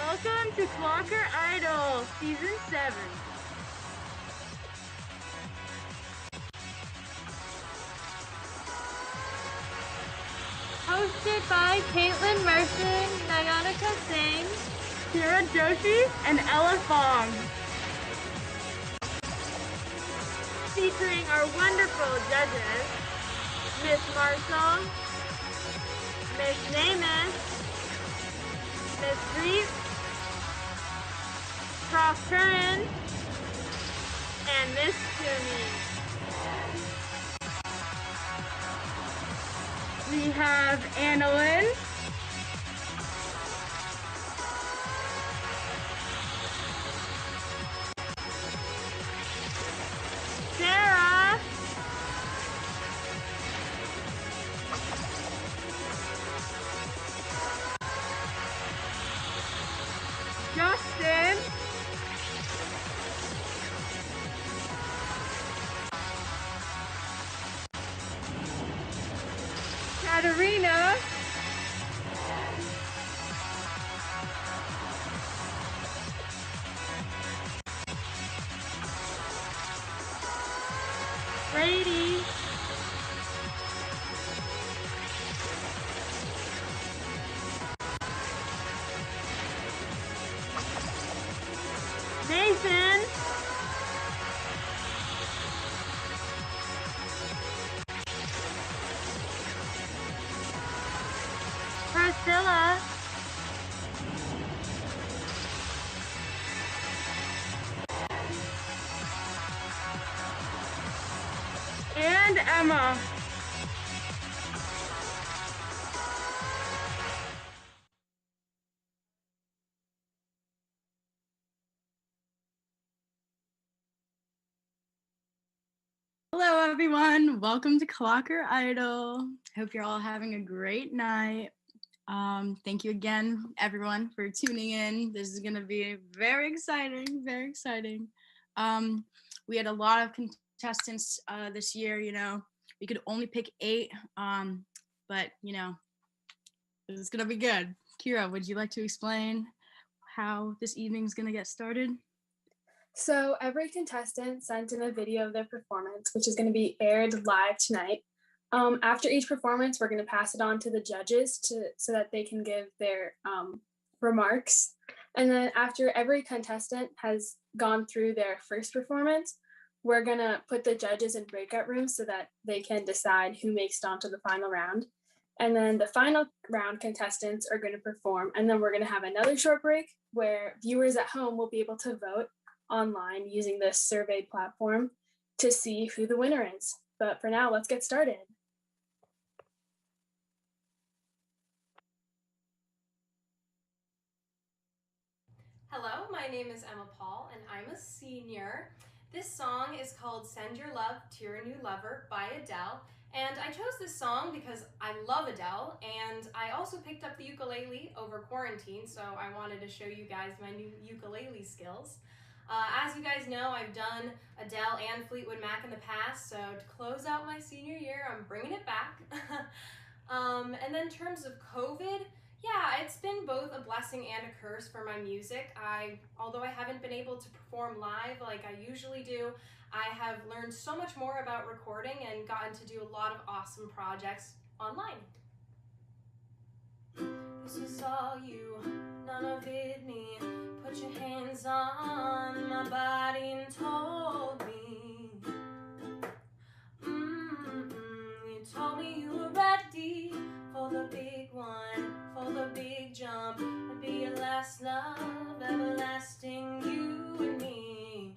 Welcome to Clocker Idol, Season 7. Hosted by Caitlin Merson, Nayanika Singh, Kira Joshi, and Ella Fong. Featuring our wonderful judges, Miss Marshall, Miss Namus, Miss Reese, Prof. Curran, and Miss Toomey. We have Analyn, Sarah, Justin, Katarina, Brady, Nathan, Priscilla, and Emma. Hello everyone, welcome to Clocker Idol. Hope you're all having a great night. Thank you again everyone for tuning in. This is gonna be very exciting, very exciting. We had a lot of contestants this year, we could only pick 8, but it's gonna be good. Kira, would you like to explain how this evening's gonna get started? So every contestant sent in a video of their performance, which is going to be aired live tonight. After each performance, we're going to pass it on to the judges so that they can give their remarks. And then after every contestant has gone through their first performance, we're going to put the judges in breakout rooms so that they can decide who makes it onto the final round. And then the final round contestants are going to perform. And then we're going to have another short break where viewers at home will be able to vote online using this survey platform to see who the winner is. But for now, let's get started. Hello, my name is Emma Paul and I'm a senior. This song is called Send Your Love to Your New Lover by Adele. And I chose this song because I love Adele and I also picked up the ukulele over quarantine, so I wanted to show you guys my new ukulele skills. As you guys know, I've done Adele and Fleetwood Mac in the past, so to close out my senior year, I'm bringing it back. And then in terms of COVID, yeah, it's been both a blessing and a curse for my music. Although I haven't been able to perform live like I usually do, I have learned so much more about recording and gotten to do a lot of awesome projects online. This is all you, none of it me. Put your hands on my body and told me. You told me you were ready for the big one, for the big jump. I'd be your last love, everlasting, you and me.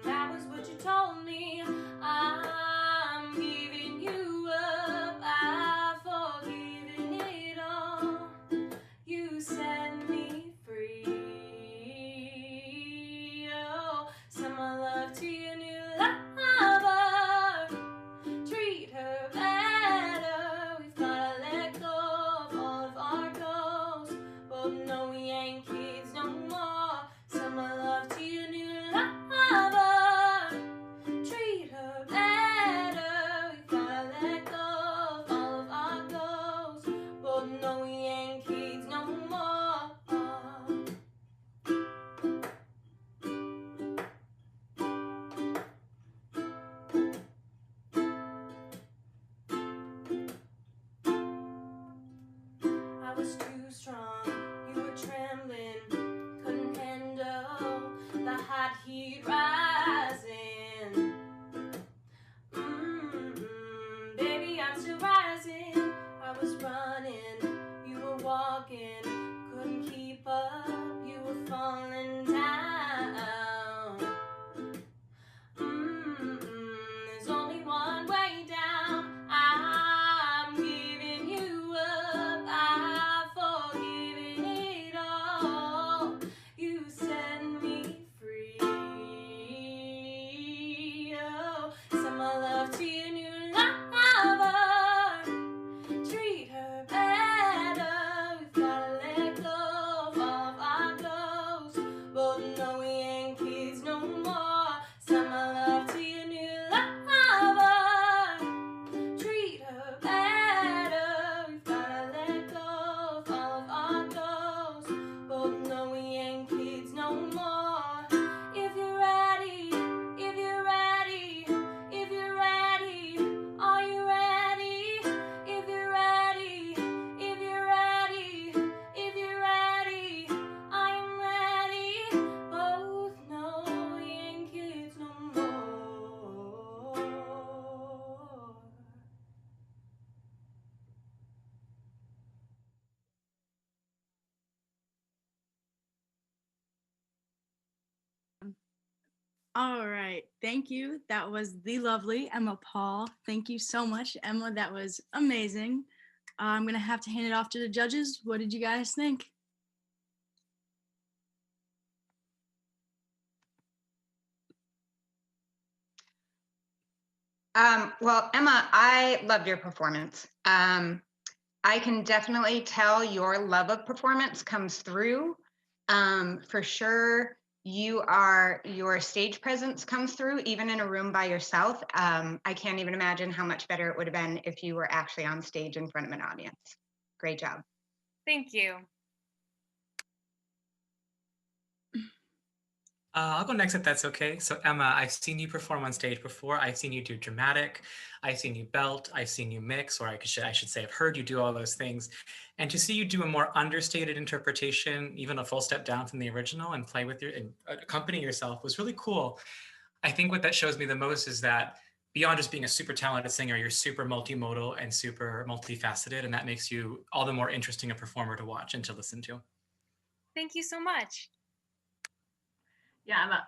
That was what you told me. I'm giving you up, I've forgiven it all. You set me free. Oh, send my love to your new lover. Treat her better. We've gotta let go of all of our goals. walking, couldn't keep up, you were falling down. There's only one way down. I'm giving you up. I've forgiven it all. You set me free. Oh, send my love to your new lover. Treat her better. We've gotta let go of all of our clothes. Both know we ain't kids no more. Send my love to your new lover. Treat her better. We've gotta let go of all of our clothes. Both know we ain't kids no more. If you're ready, if you're ready, if you're ready, are you ready? If you're ready, if you're ready, if you're ready, I am ready. Both know we ain't kids no more. All right. Thank you. That was the lovely Emma Paul. Thank you so much, Emma. That was amazing. I'm going to have to hand it off to the judges. What did you guys think? Well, Emma, I loved your performance. I can definitely tell your love of performance comes through. For sure, your stage presence comes through, even in a room by yourself. I can't even imagine how much better it would have been if you were actually on stage in front of an audience. Great job. Thank you. I'll go next if that's okay. So Emma, I've seen you perform on stage before. I've seen you do dramatic. I've seen you belt. I've seen you mix, or I should say I've heard you do all those things. And to see you do a more understated interpretation, even a full step down from the original, and play with and accompany yourself was really cool. I think what that shows me the most is that beyond just being a super talented singer, you're super multimodal and super multifaceted, and that makes you all the more interesting a performer to watch and to listen to. Thank you so much. Yeah, Emma,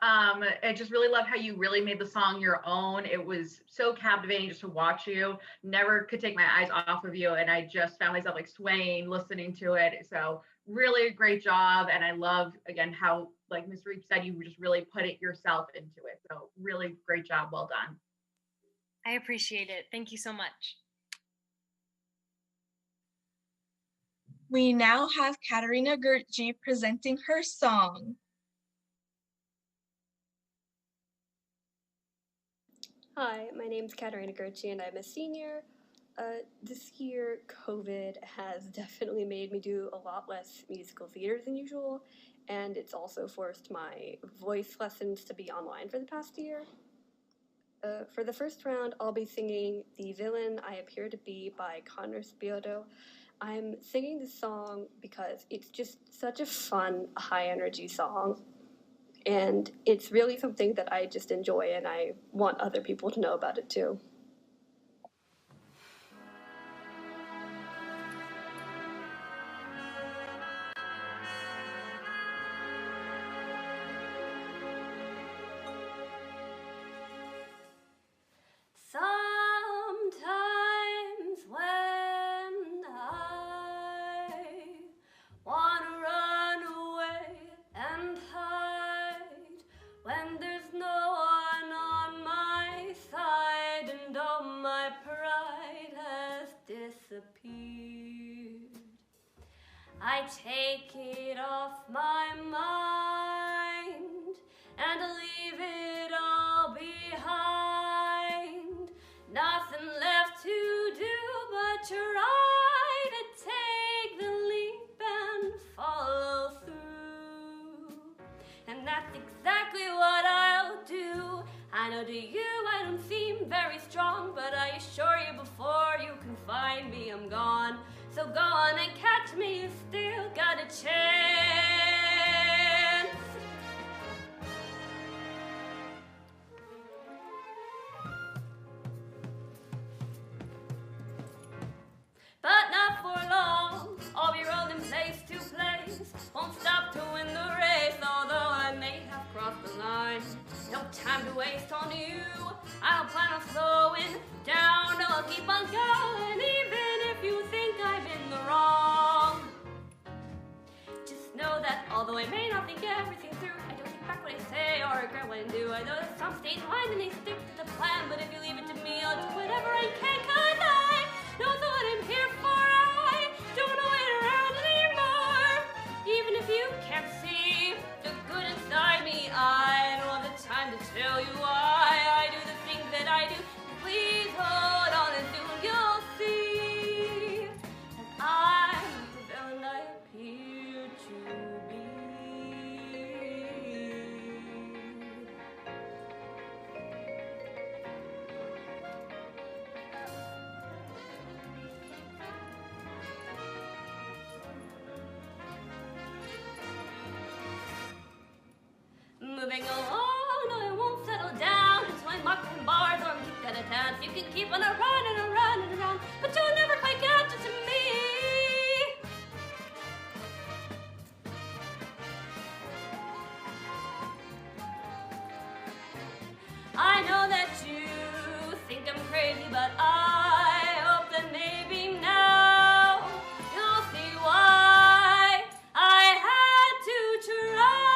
I just really love how you really made the song your own. It was so captivating just to watch you. Never could take my eyes off of you, and I just found myself like swaying, listening to it. So really a great job, and I love again how, like Ms. Reep said, you just really put it yourself into it. So really great job, well done. I appreciate it. Thank you so much. We now have Katarina Gertji presenting her song. Hi, my name is Katarina Gertji and I'm a senior. This year, COVID has definitely made me do a lot less musical theater than usual, and it's also forced my voice lessons to be online for the past year. For the first round, I'll be singing The Villain I Appear to Be by Connor Spioto. I'm singing this song because it's just such a fun, high-energy song. And it's really something that I just enjoy, and I want other people to know about it too. Sometimes when I want to run away and hide, when there's no one on my side and all my pride has disappeared, I take it off my mind and leave it all behind. Nothing left to do but try to take the leap and follow through. And that's exactly what I'll do. I know to you I don't seem very strong, but I assure you before you can find me I'm gone. So go on and catch me, you still got a chance. But not for long, I'll be rolling places time to waste on you. I don't plan on slowing down, no, I'll keep on going, even if you think I'm in the wrong. Just know that although I may not think everything through, I don't think back what I say or regret what I do. I know that some stay in line and they stick to the plan, but if you leave it to me, I'll do whatever I can, 'cause I know that's what I'm here for. I don't wanna wait around anymore. Even if you can't see the good inside me, I don't have the time to tell you why I do the things that I do. Please hold on and soon you'll see that I'm the villain I appear to be. Moving along, no, I won't settle down until I'm locked in bars or I'm kicked out of town. So you can keep on a running and running around, but you'll never quite catch up to me. I know that you think I'm crazy, but I hope that maybe now you'll see why I had to try.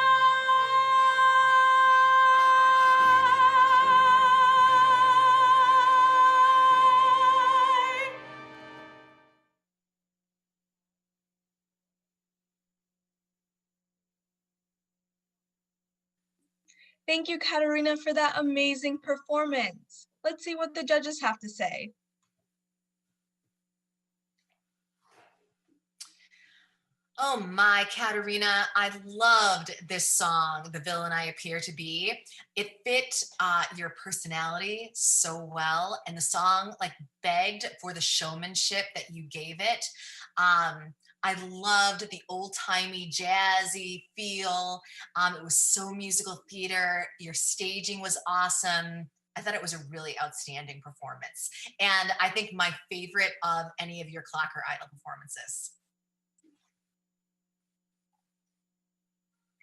Thank you, Katarina, for that amazing performance. Let's see what the judges have to say. Oh my, Katarina, I loved this song, The Villain I Appear to Be. It fit your personality so well, and the song like begged for the showmanship that you gave it. I loved the old-timey jazzy feel. It was so musical theater. Your staging was awesome. I thought it was a really outstanding performance. And I think my favorite of any of your Clocker Idol performances.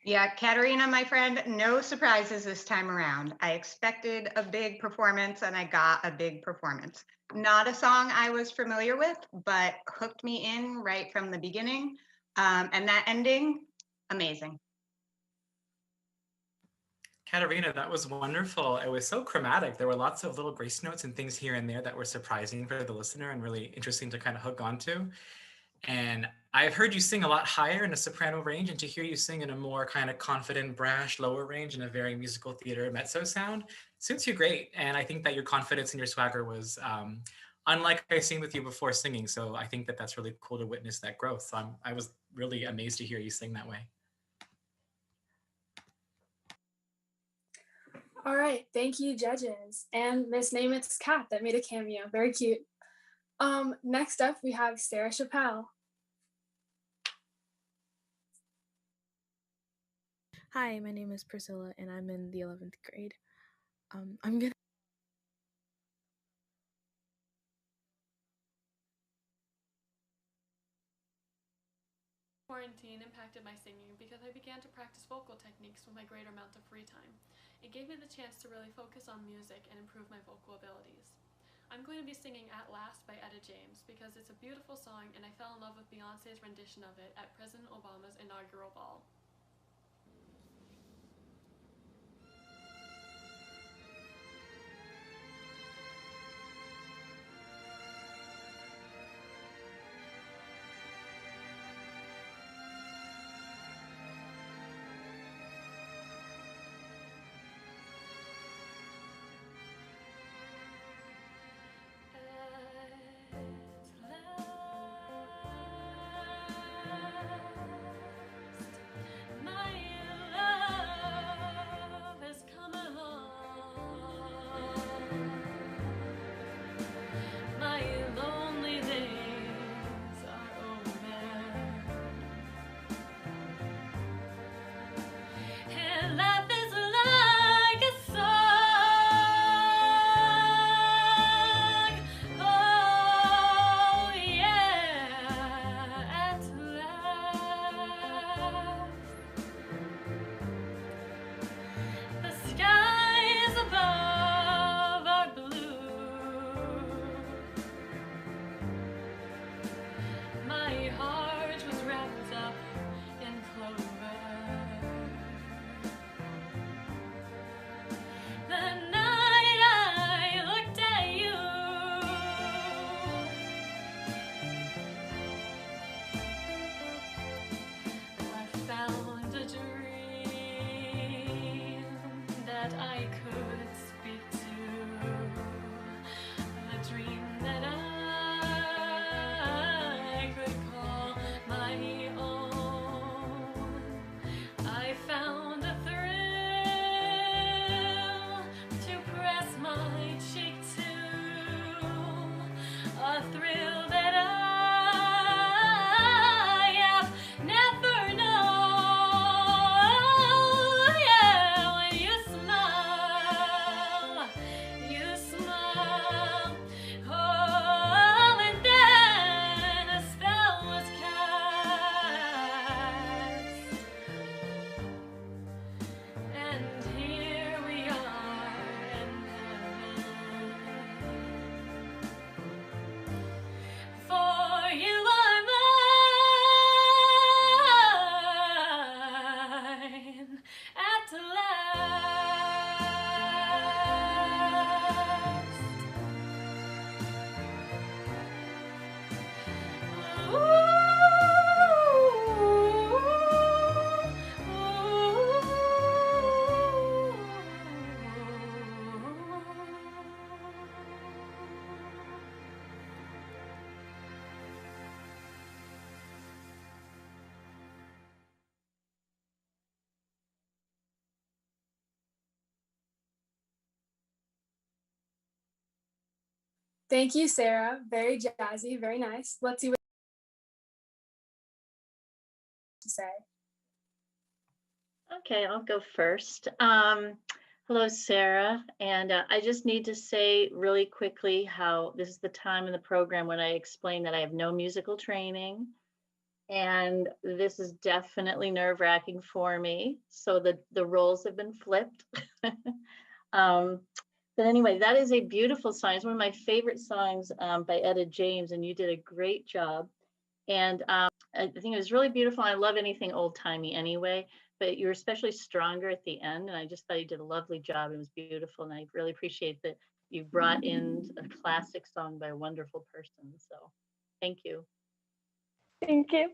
Yeah, Katarina, my friend, no surprises this time around. I expected a big performance and I got a big performance. Not a song I was familiar with, but hooked me in right from the beginning. And that ending, amazing. Katarina, that was wonderful. It was so chromatic. There were lots of little grace notes and things here and there that were surprising for the listener and really interesting to kind of hook onto. And I've heard you sing a lot higher in a soprano range, and to hear you sing in a more kind of confident, brash, lower range in a very musical theater mezzo sound suits you great. And I think that your confidence and your swagger was unlike I've seen with you before singing. So I think that that's really cool to witness that growth. So I was really amazed to hear you sing that way. All right, thank you, judges. And Miss Namath's cat that made a cameo, very cute. Next up, we have Sarah Chappelle. Hi, my name is Priscilla and I'm in the 11th grade. I'm gonna Quarantine impacted my singing because I began to practice vocal techniques with my greater amount of free time. It gave me the chance to really focus on music and improve my vocal abilities. I'm going to be singing At Last by Etta James because it's a beautiful song and I fell in love with Beyonce's rendition of it at President Obama's inaugural ball. Thank you, Sarah. Very jazzy, very nice. Let's see what to say. Okay, I'll go first. Hello, Sarah. And I just need to say really quickly how this is the time in the program when I explain that I have no musical training. And this is definitely nerve-wracking for me. So the roles have been flipped. But anyway, that is a beautiful song. It's one of my favorite songs by Etta James, and you did a great job. And I think it was really beautiful. I love anything old-timey anyway, but you were especially stronger at the end. And I just thought you did a lovely job. It was beautiful. And I really appreciate that you brought in a classic song by a wonderful person. So thank you. Thank you.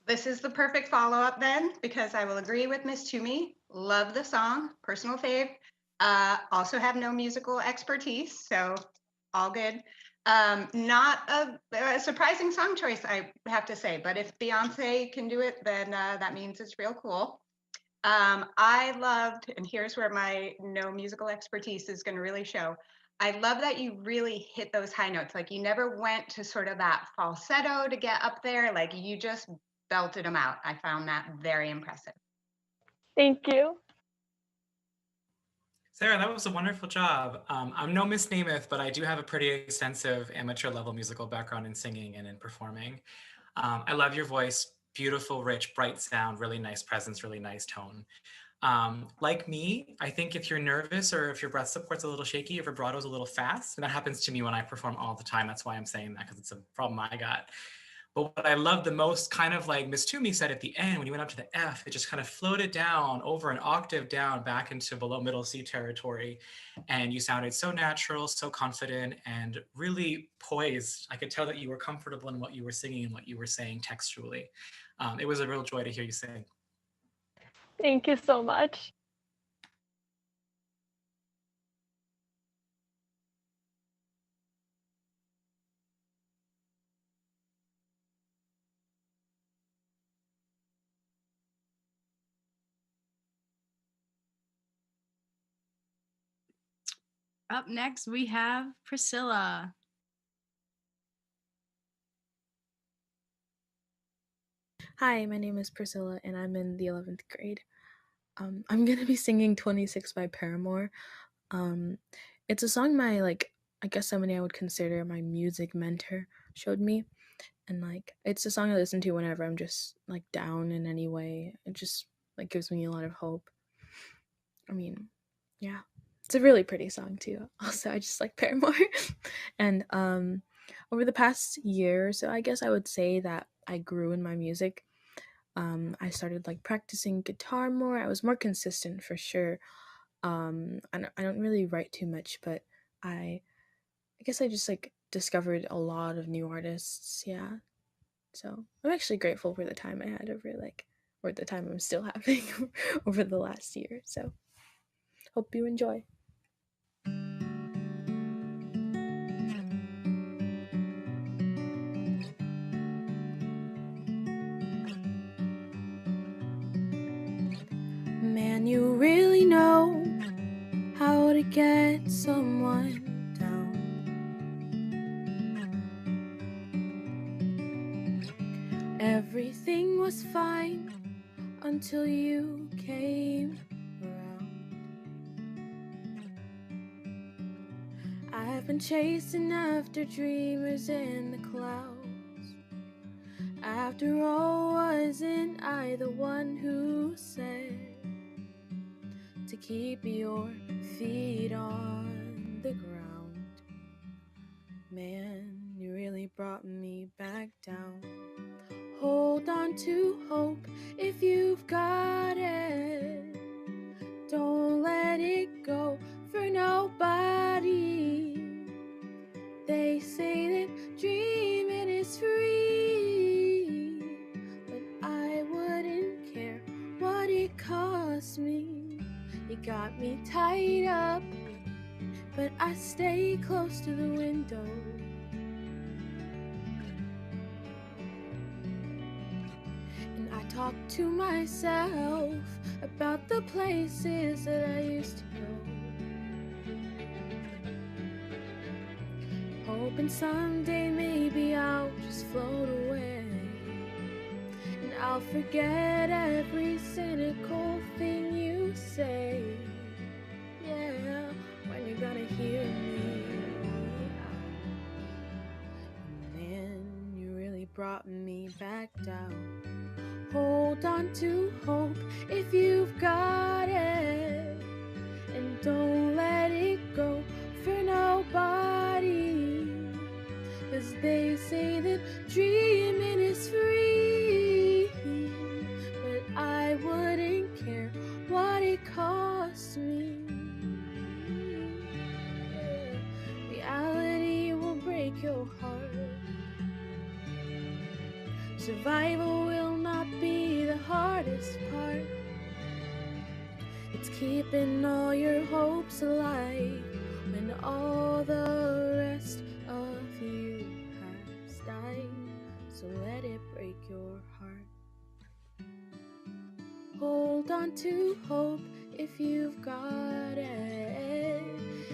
This is the perfect follow-up then, because I will agree with Miss Toomey. Love the song, personal fave. Also have no musical expertise, so all good. Not a surprising song choice, I have to say, but if Beyonce can do it, then that means it's real cool. I loved, and here's where my no musical expertise is going to really show. I love that you really hit those high notes. Like you never went to sort of that falsetto to get up there. Like you just belted them out. I found that very impressive. Thank you. Sarah, that was a wonderful job. I'm no Miss Namath, but I do have a pretty extensive amateur level musical background in singing and in performing. I love your voice, beautiful, rich, bright sound, really nice presence, really nice tone. Like me, I think if you're nervous or if your breath support's a little shaky, if vibrato's a little fast, and that happens to me when I perform all the time. That's why I'm saying that, because it's a problem I got. But what I love the most, kind of like Miss Toomey said at the end, when you went up to the F, it just kind of floated down over an octave down back into below middle C territory. And you sounded so natural, so confident, and really poised. I could tell that you were comfortable in what you were singing and what you were saying textually. It was a real joy to hear you sing. Thank you so much. Up next, we have Priscilla. Hi, my name is Priscilla, and I'm in the 11th grade. I'm going to be singing 26 by Paramore. It's a song I guess somebody I would consider my music mentor showed me. And, it's a song I listen to whenever I'm just, down in any way. It just, gives me a lot of hope. I mean, yeah. It's a really pretty song, too. Also, I just like Paramore. And, over the past year or so, I guess I would say that I grew in my music. I started practicing guitar more. I was more consistent for sure. I don't really write too much, but I guess I just discovered a lot of new artists. Yeah. So I'm actually grateful for the time I had or the time I'm still having over the last year. So hope you enjoy. Man, you really know how to get someone down. Everything was fine until you came around. I've been chasing after dreamers in the clouds. After all, wasn't I the one who said to keep your feet on the ground? Man, you really brought me back down. Hold on to hope if you've got it. Don't let it go for nobody. They say that dreaming is free, but I wouldn't care what it cost me. You got me tied up, but I stay close to the window. And I talk to myself about the places that I used to go. hoping someday maybe I'll just float away, and I'll forget every cynical thing you say. Yeah, when you're gonna hear me out. Man, you really brought me back down. Hold on to hope if you've got it, and don't let it go for nobody. 'Cause they say that dreaming is free, but I wouldn't care what it costs me. Yeah. Reality will break your heart. Survival will not be the hardest part. It's keeping all your hopes alive when all the rest of you has died. So let it break your heart. Hold on to hope if you've got it,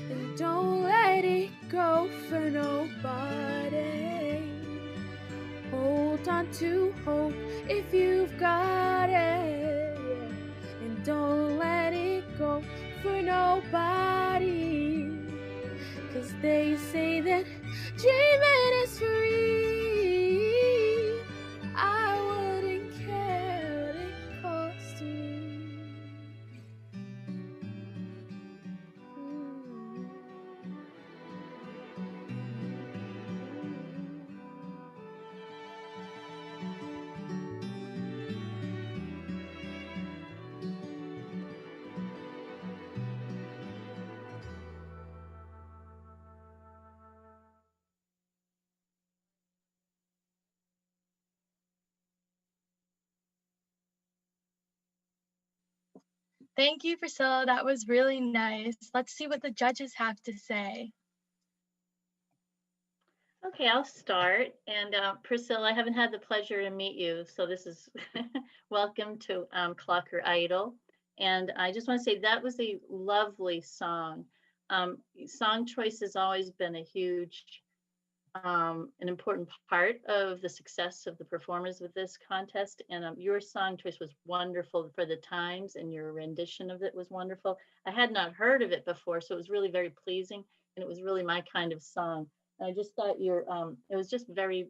and don't let it go for nobody. Hold on to hope if you've got it, and don't let it go for nobody. 'Cause they say that dreaming is free. I wouldn't care what it cost me. Thank you, Priscilla. That was really nice. Let's see what the judges have to say. Okay, I'll start. And Priscilla, I haven't had the pleasure to meet you, so this is welcome to Clocker Idol. And I just want to say that was a lovely song. Song choice has always been a huge, an important part of the success of the performers with this contest. And your song choice was wonderful for the times, and your rendition of it was wonderful. I had not heard of it before, so it was really very pleasing, and it was really my kind of song. And I just thought it was just very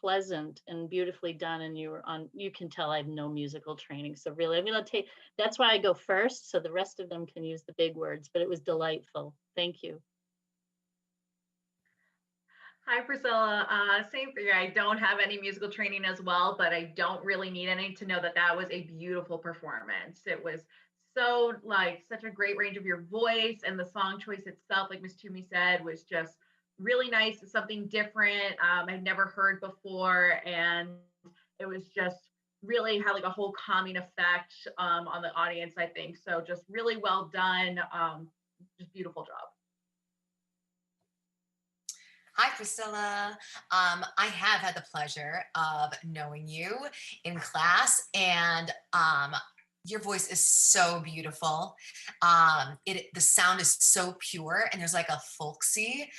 pleasant and beautifully done. And you can tell I have no musical training. So really, I'm going to take, that's why I go first. So the rest of them can use the big words, but it was delightful. Thank you. Hi, Priscilla. Same for you. I don't have any musical training as well, but I don't really need any to know that that was a beautiful performance. It was so such a great range of your voice, and the song choice itself, like Miss Toomey said, was just really nice. It's something different I'd never heard before, and it was just really had a whole calming effect on the audience, I think. So just really well done. Just beautiful job. Hi, Priscilla. I have had the pleasure of knowing you in class, and your voice is so beautiful. The sound is so pure, and there's like a folksy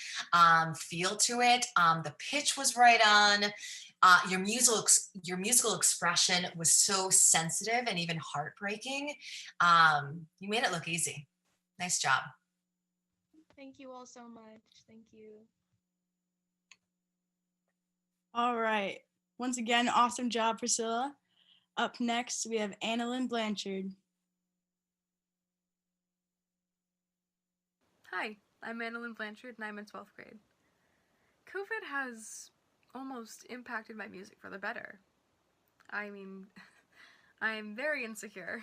feel to it. The pitch was right on. Your musical expression was so sensitive and even heartbreaking. You made it look easy. Nice job. Thank you all so much. Thank you. All right. Once again, awesome job, Priscilla. Up next, we have Analyn Blanchard. Hi, I'm Analyn Blanchard, and I'm in 12th grade. COVID has almost impacted my music for the better. I mean, I'm very insecure,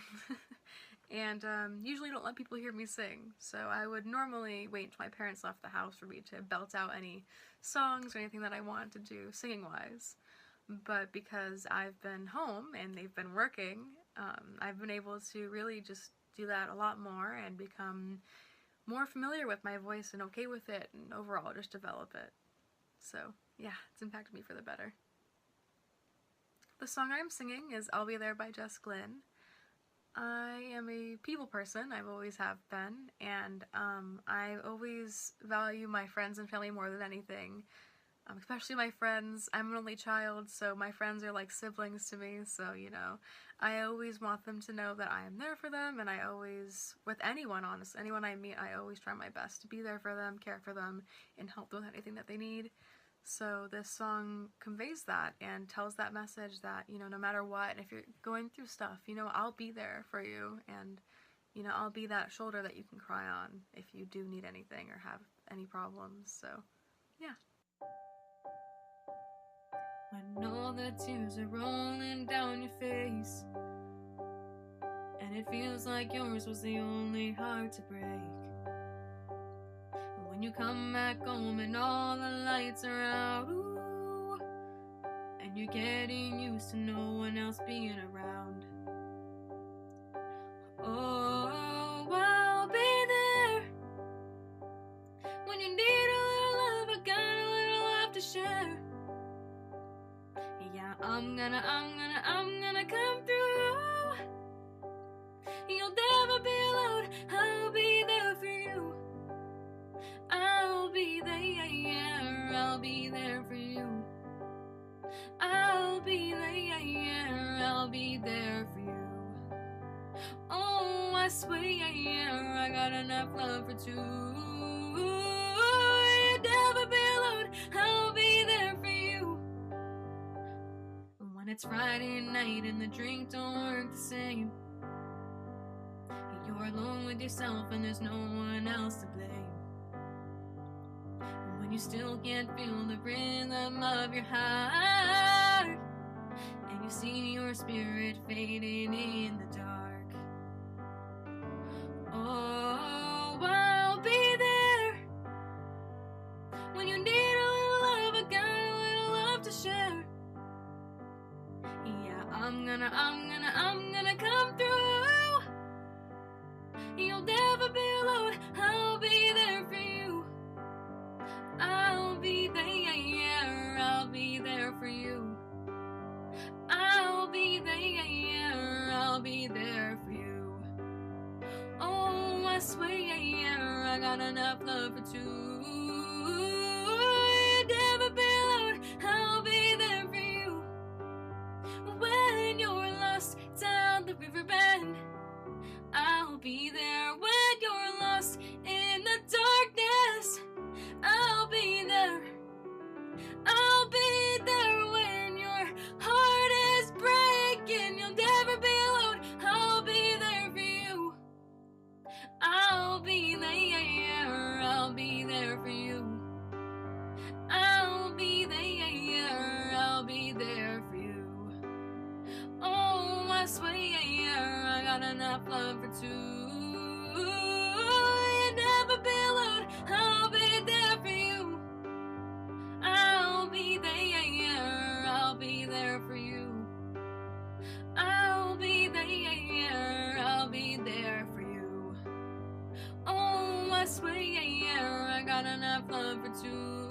and usually don't let people hear me sing, so I would normally wait until my parents left the house for me to belt out any songs or anything that I wanted to do singing-wise. But because I've been home and they've been working, I've been able to really just do that a lot more and become more familiar with my voice and okay with it, and overall just develop it. So yeah, it's impacted me for the better. The song I'm singing is I'll Be There by Jess Glynn. I am a people person. I've always have been, and I always value my friends and family more than anything. Especially my friends. I'm an only child, so my friends are like siblings to me. So I always want them to know that I am there for them, and I always, with anyone, honestly, anyone I meet, I always try my best to be there for them, care for them, and help them with anything that they need. So this song conveys that and tells that message that, no matter what, if you're going through stuff, I'll be there for you, and, I'll be that shoulder that you can cry on if you do need anything or have any problems. So, yeah. When all the tears are rolling down your face, and it feels like yours was the only heart to break. When you come back home and all the lights are out, ooh, and you're getting used to no one else being around. Oh, I'll be there when you need a little love. I got a little love to share. Yeah, I'm gonna come through. You'll never be alone. I'll be there for you. I'll be there, I'll be there for you. I'll be there, I'll be there for you. Oh, I swear, I got enough love for two. You'll never be alone, I'll be there for you. When it's Friday night and the drink don't work the same, you're alone with yourself and there's no one else to blame. When you still can't feel the rhythm of your heart, and you see your spirit fading in the dark. Oh, I'll be there when you need a little love. I got a little love to share. Yeah, I'm gonna come through. You'll never be alone. I'll be there for you. I'll be there, I'll be there for you. I'll be there, I'll be there for you. Oh, I swear, I got enough love for two. You'll never be alone, I'll be there for you. When you're lost down the river bend, I'll be there. When you're lost in the darkness, I'll be there. I'll be there when your heart is breaking. You'll never be alone. I'll be there for you. I'll be there. I'll be there for you. I'll be there. I'll be there for you. Oh, I swear, I got enough love for two. You'll never be alone. I'll be there for you. I'll be there. I'll be there for you. I'll be there. I'll be there for you. Oh, I swear, I got enough love for two.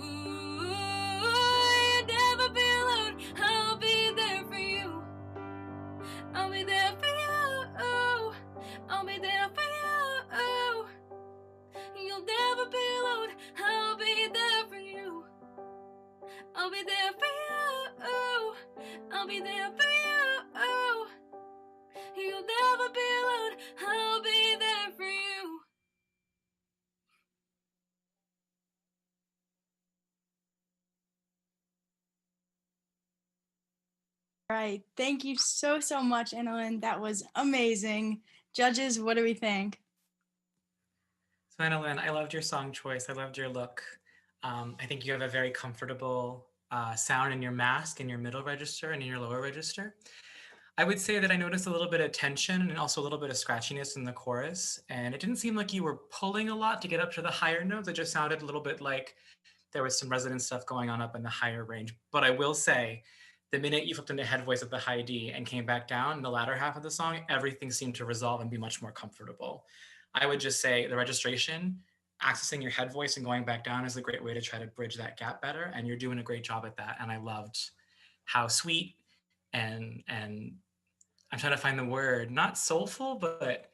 You'll never be alone. I'll be there for you. I'll be there for you. I'll be there for you. You'll never be alone. I'll be there for you. I'll be there for you. I'll be there for you. You'll never be alone. I'll be there for you. All right. Thank you so much, Analyn. That was amazing. Judges, what do we think? So Analyn, I loved your song choice. I loved your look. I think you have a very comfortable sound in your mask, in your middle register and in your lower register. I would say that I noticed a little bit of tension and also a little bit of scratchiness in the chorus. And it didn't seem like you were pulling a lot to get up to the higher notes. It just sounded a little bit like there was some resonant stuff going on up in the higher range. But I will say, the minute you flipped into head voice at the high D and came back down in the latter half of the song, everything seemed to resolve and be much more comfortable. I would just say the registration, accessing your head voice and going back down is a great way to try to bridge that gap better. And you're doing a great job at that. And I loved how sweet and I'm trying to find the word, not soulful, but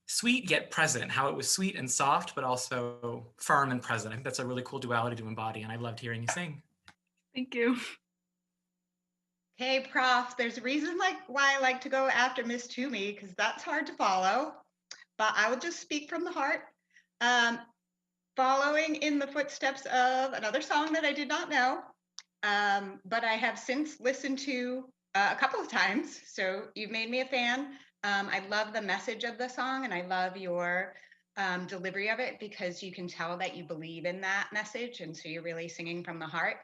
sweet yet present, how it was sweet and soft, but also firm and present. I think that's a really cool duality to embody, and I loved hearing you sing. Thank you. Hey, Prof, there's a reason why I like to go after Miss Toomey, because that's hard to follow, but I will just speak from the heart. Following in the footsteps of another song that I did not know, but I have since listened to a couple of times, so you've made me a fan. I love the message of the song, and I love your delivery of it, because you can tell that you believe in that message, and so you're really singing from the heart.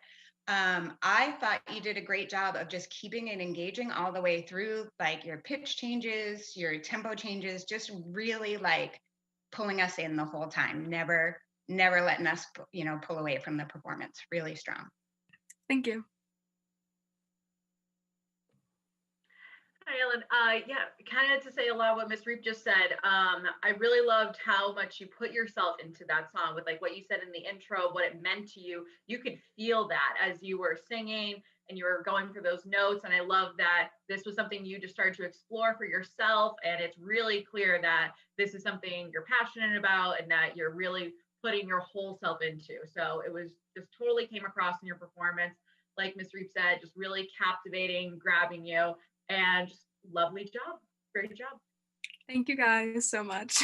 I thought you did a great job of just keeping it engaging all the way through, like your pitch changes, your tempo changes, just really like pulling us in the whole time, never letting us, pull away from the performance. Really strong. Thank you. Hi, Ellen. Yeah, kind of to say a lot of what Miss Reep just said. I really loved how much you put yourself into that song with like what you said in the intro, what it meant to you. You could feel that as you were singing and you were going through those notes. And I love that this was something you just started to explore for yourself. And it's really clear that this is something you're passionate about and that you're really putting your whole self into. So it was just totally came across in your performance. Like Miss Reep said, just really captivating, grabbing you. And just lovely job. Great job. Thank you guys so much.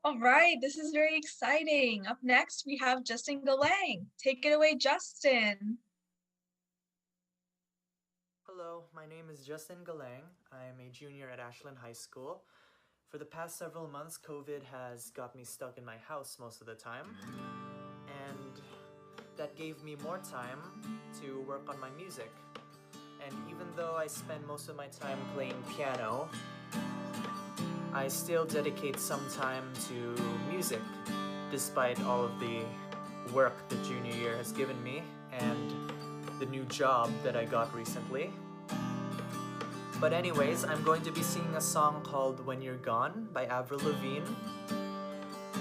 All right, this is very exciting. Up next, we have Justin Galang. Take it away, Justin. Hello, my name is Justin Galang. I am a junior at Ashland High School. For the past several months, COVID has got me stuck in my house most of the time. And that gave me more time to work on my music. And even though I spend most of my time playing piano, I still dedicate some time to music, despite all of the work the junior year has given me and the new job that I got recently. But anyways, I'm going to be singing a song called When You're Gone by Avril Lavigne,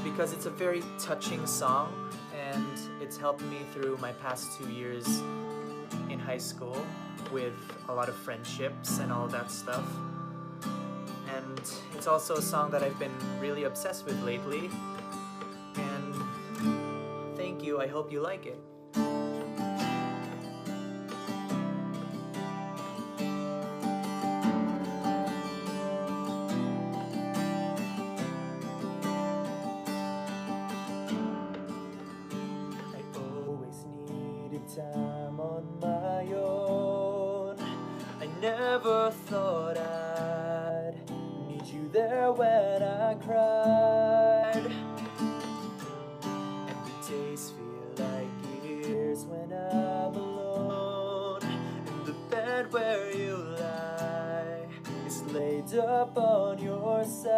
because it's a very touching song and it's helped me through my past 2 years in high school with a lot of friendships and all that stuff. And it's also a song that I've been really obsessed with lately. And thank you, I hope you like it. I always needed time on my own. I never thought I'd need you there when I cried. And the days feel like years when I'm alone. And the bed where you lie is laid up on your side.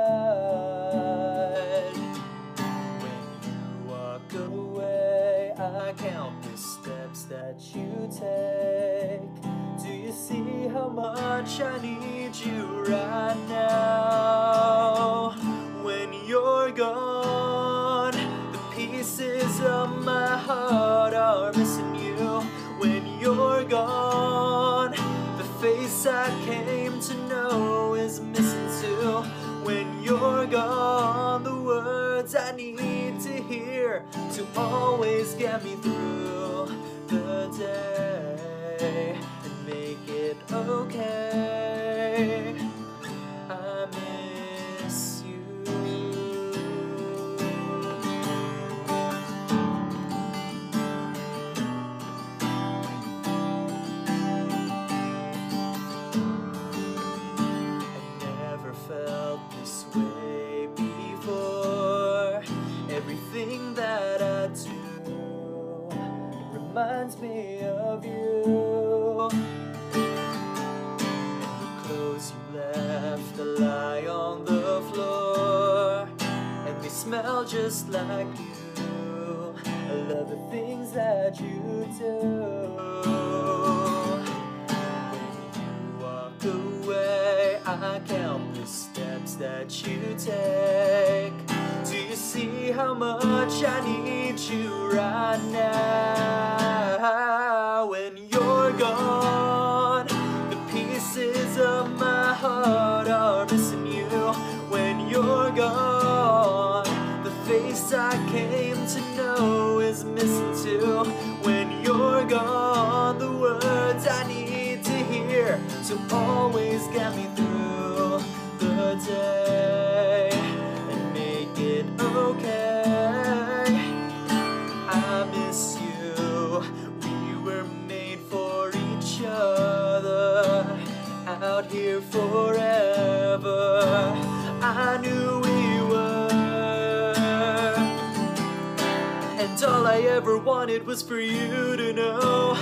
When you walk away, I count the steps that you take. Do you see how much I need you right now? When you're gone, the pieces of my heart are missing you. When you're gone, the face I came to know is missing too. When you're gone, the words I need to hear to always get me through the day and make it okay. I miss you. I never felt this way before. Everything that I do reminds me of you. And the clothes you left lie on the floor, and they smell just like you. I love the things that you do. When you walk away, I count the steps that you take. Do you see how much I need you right now? When you're gone, the pieces to always get me through the day and make it okay. I miss you, we were made for each other, out here forever. I knew we were, and all I ever wanted was for you to know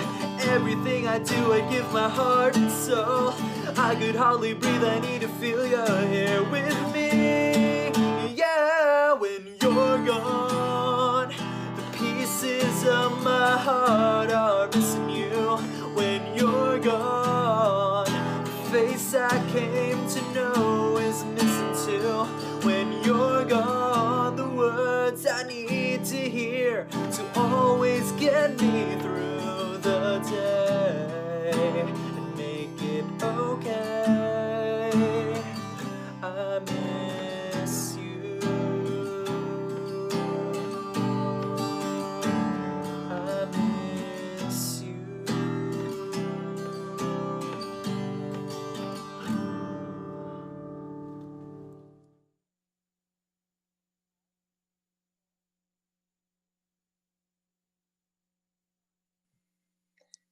everything I do, I give my heart and soul. I could hardly breathe, I need to feel you're here with me. Yeah, when you're gone, the pieces of my heart are missing you. When you're gone, the face I came to know is missing too. When you're gone, the words I need to hear to always get me through the day and make it okay. I miss you. I miss you.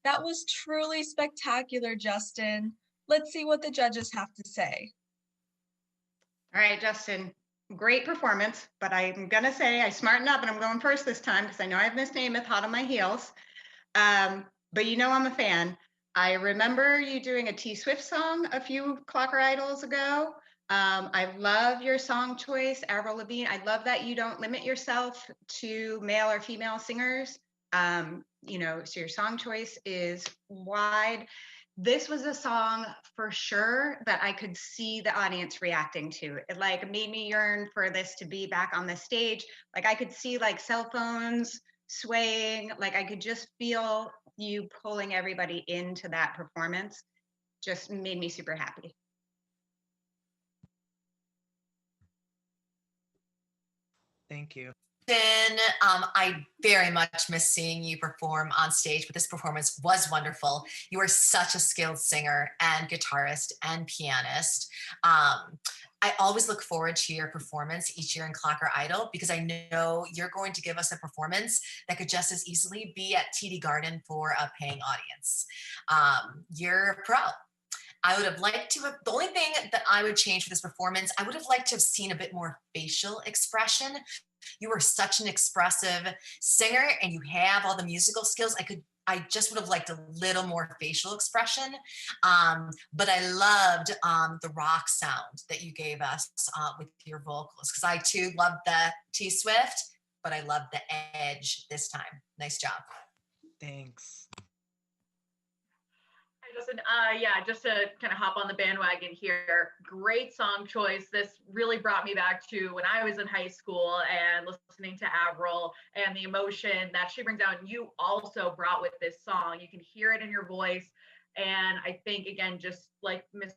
That was truly spectacular, Justin. Let's see what the judges have to say. All right, Justin, great performance, but I'm gonna say I smartened up and I'm going first this time because I know I've missed Namath hot on my heels. But you know I'm a fan. I remember you doing a T-Swift song a few Clocker Idols ago. I love your song choice, Avril Lavigne. I love that you don't limit yourself to male or female singers. You know, so your song choice is wide. This was a song for sure that I could see the audience reacting to. It like made me yearn for this to be back on the stage. Like I could see like cell phones swaying, like I could just feel you pulling everybody into that performance. Just made me super happy. Thank you. I very much miss seeing you perform on stage, but this performance was wonderful. You are such a skilled singer and guitarist and pianist. I always look forward to your performance each year in Clocker Idol because I know you're going to give us a performance that could just as easily be at TD Garden for a paying audience. You're a pro. I would have liked to have, the only thing that I would change for this performance, I would have liked to have seen a bit more facial expression. You were such an expressive singer and you have all the musical skills. I just would have liked a little more facial expression. But I loved the rock sound that you gave us with your vocals, because I too loved the T-Swift, but I loved the edge this time. Nice job. Thanks. Justin, yeah, just to kind of hop on the bandwagon here, great song choice. This really brought me back to when I was in high school and listening to Avril and the emotion that she brings out. And you also brought with this song. You can hear it in your voice. And I think, again, just like Miss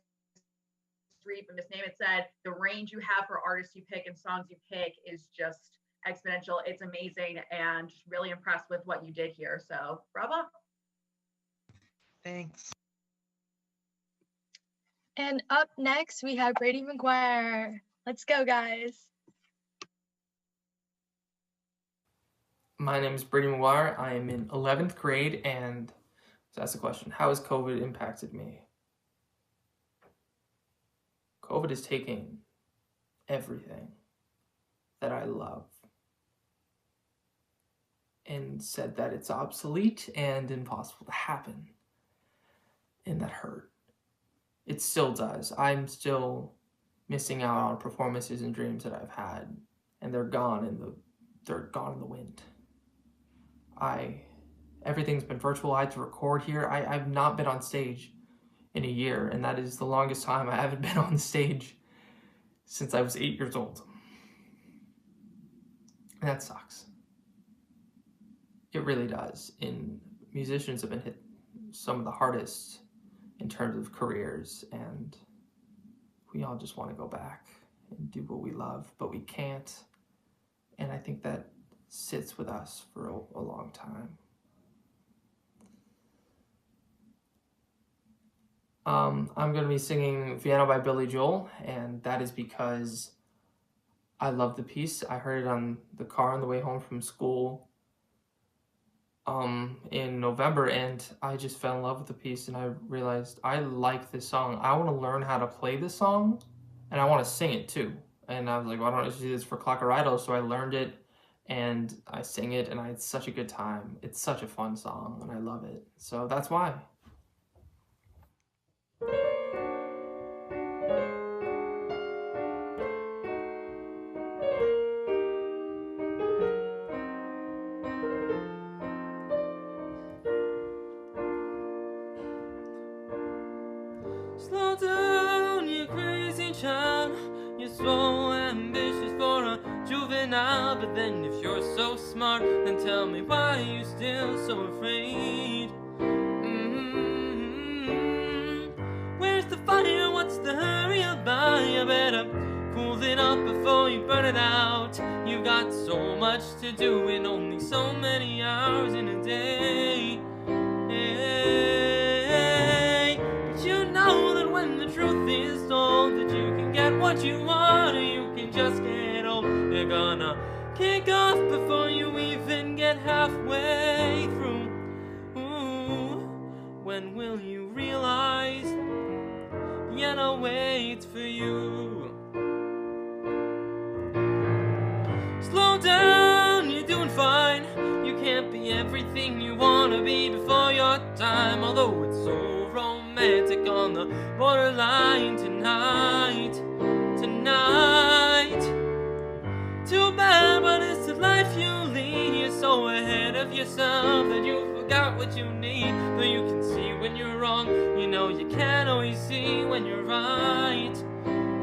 Streep and Miss Namath said, the range you have for artists you pick and songs you pick is just exponential. It's amazing, and just really impressed with what you did here. So bravo. Thanks. And up next, we have Brady McGuire. Let's go, guys. My name is Brady McGuire. I am in 11th grade, and to ask the question, how has COVID impacted me? COVID is taking everything that I love and said that it's obsolete and impossible to happen. And that hurt. It still does. I'm still missing out on performances and dreams that I've had, and they're gone in the wind. Everything's been virtual. I had to record here. I've not been on stage in a year, and that is the longest time I haven't been on the stage since I was 8 years old. And that sucks. It really does. And musicians have been hit some of the hardest in terms of careers, and we all just want to go back and do what we love, but we can't. And I think that sits with us for a long time. I'm going to be singing Vienna by Billy Joel, and that is because I love the piece. I heard it on the car on the way home from school in November, and I just fell in love with the piece, and I realized I like this song. I want to learn how to play this song, and I want to sing it too. And I was like, well, I don't know if do this for Clocker Idol, so I learned it, and I sing it, and I had such a good time. It's such a fun song, and I love it. So that's why. Slow down, you crazy child. You're so ambitious for a juvenile. But then if you're so smart, then tell me why you're still so afraid. Where's the fire? What's the hurry about? You better cool it up before you burn it out. You got so much to do in only so many hours in a day. But you know that when the truth is told, that you can get what you want, or you can just get old. You're gonna kick off before you even get halfway through. Ooh, when will you realize Vienna waits for you? Slow down, you're doing fine. You can't be everything you wanna be before your time. Although it's so romantic on the borderline tonight. Too bad, but it's the life you lead. You're so ahead of yourself that you forgot what you need. But you can see when you're wrong. You know you can't always see when you're right.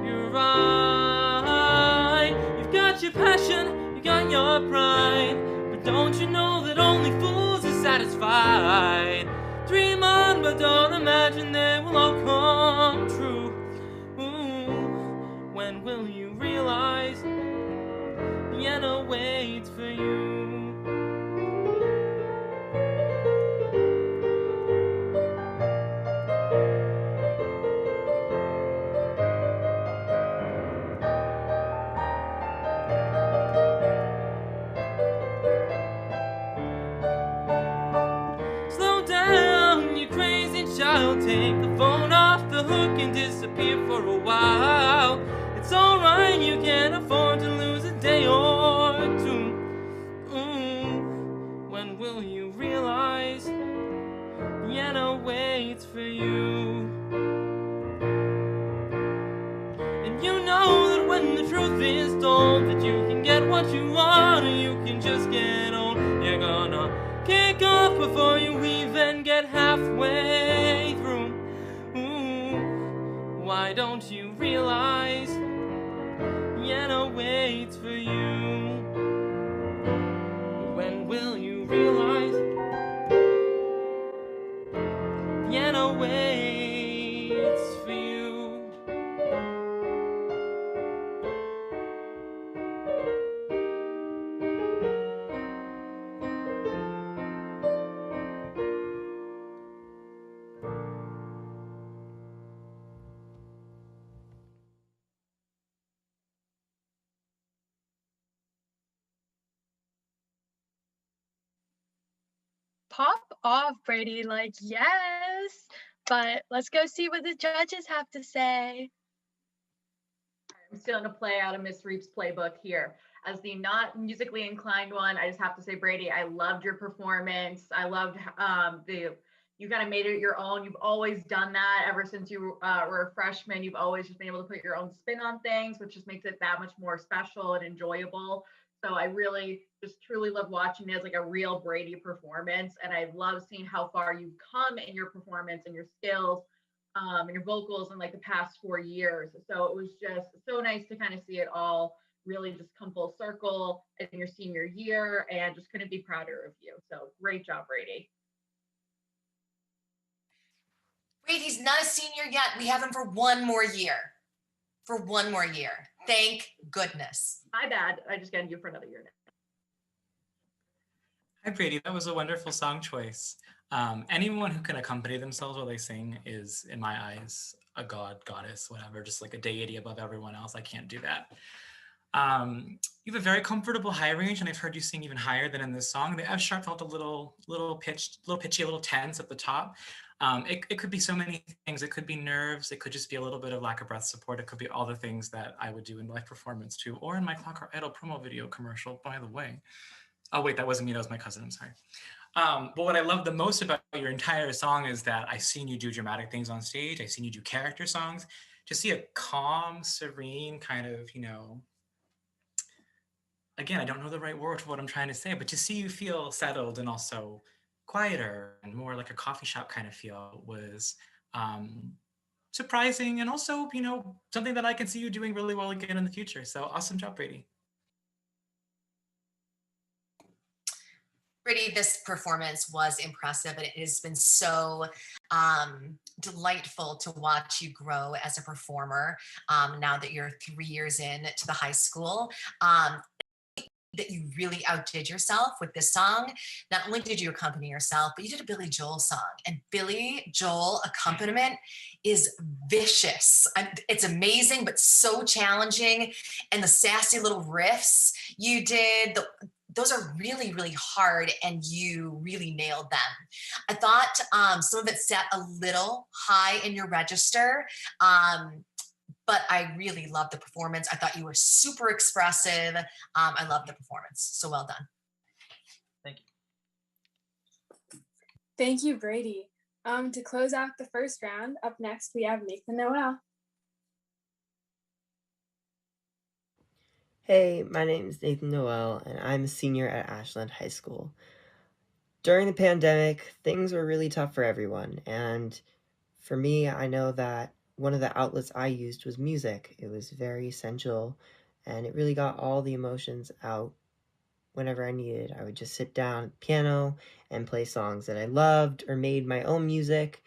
You're right. You've got your passion, you got your pride. But don't you know that only fools are satisfied? Dream on, but don't imagine they will all come true. Ooh, when will you realize Vienna waits for you? Slow down, you crazy child. Take the phone off the hook and disappear for a while. It's alright, you can't afford to lose a day or two. When will you realize Vienna waits for you? And you know that when the truth is told, that you can get what you want, or you can just get old. You're gonna kick off before you even get halfway through. Why don't you realize Vienna waits for you? When will you realize Vienna waits for you? Pop off, Brady. Like, yes. But let's go see what the judges have to say. I'm still going to play out of Miss Reep's playbook here. As the not musically inclined one, I just have to say, Brady, I loved your performance. I loved you kind of made it your own. You've always done that ever since you were a freshman. You've always just been able to put your own spin on things, which just makes it that much more special and enjoyable. So I really just truly love watching it as like a real Brady performance. And I love seeing how far you've come in your performance and your skills and your vocals in like the past 4 years. So it was just so nice to kind of see it all really just come full circle in your senior year, and just couldn't be prouder of you. So great job, Brady. Brady's not a senior yet. We have him for one more year. For one more year. Thank goodness. My bad. I just got you for another year now. Hi, Brady. That was a wonderful song choice. Anyone who can accompany themselves while they sing is, in my eyes, a god, goddess, whatever, just like a deity above everyone else. I can't do that. You have a very comfortable high range, and I've heard you sing even higher than in this song. The F sharp felt a little pitched, a little pitchy, a little tense at the top. It could be so many things. It could be nerves. It could just be a little bit of lack of breath support. It could be all the things that I would do in live performance too, or in my Clocker Idol promo video commercial, by the way. Oh wait, that wasn't me, that was my cousin, I'm sorry. But what I love the most about your entire song is that I've seen you do dramatic things on stage. I've seen you do character songs. To see a calm, serene kind of, again, I don't know the right word for what I'm trying to say, but to see you feel settled and also quieter and more like a coffee shop kind of feel was surprising, and also, something that I can see you doing really well again in the future. So awesome job, Brady. Brady, this performance was impressive, and it has been so delightful to watch you grow as a performer now that you're 3 years in to the high school. That you really outdid yourself with this song. Not only did you accompany yourself, but you did a Billy Joel song, and Billy Joel accompaniment is vicious. It's amazing, but so challenging. And the sassy little riffs you did, those are really, really hard, and you really nailed them. I thought some of it sat a little high in your register, but I really loved the performance. I thought you were super expressive. I loved the performance. So well done. Thank you. Thank you, Brady. To close out the first round, up next we have Nathan Noel. Hey, my name is Nathan Noel, and I'm a senior at Ashland High School. During the pandemic, things were really tough for everyone, and for me, I know that one of the outlets I used was music. It was very essential, and it really got all the emotions out whenever I needed. I would just sit down at the piano and play songs that I loved or made my own music,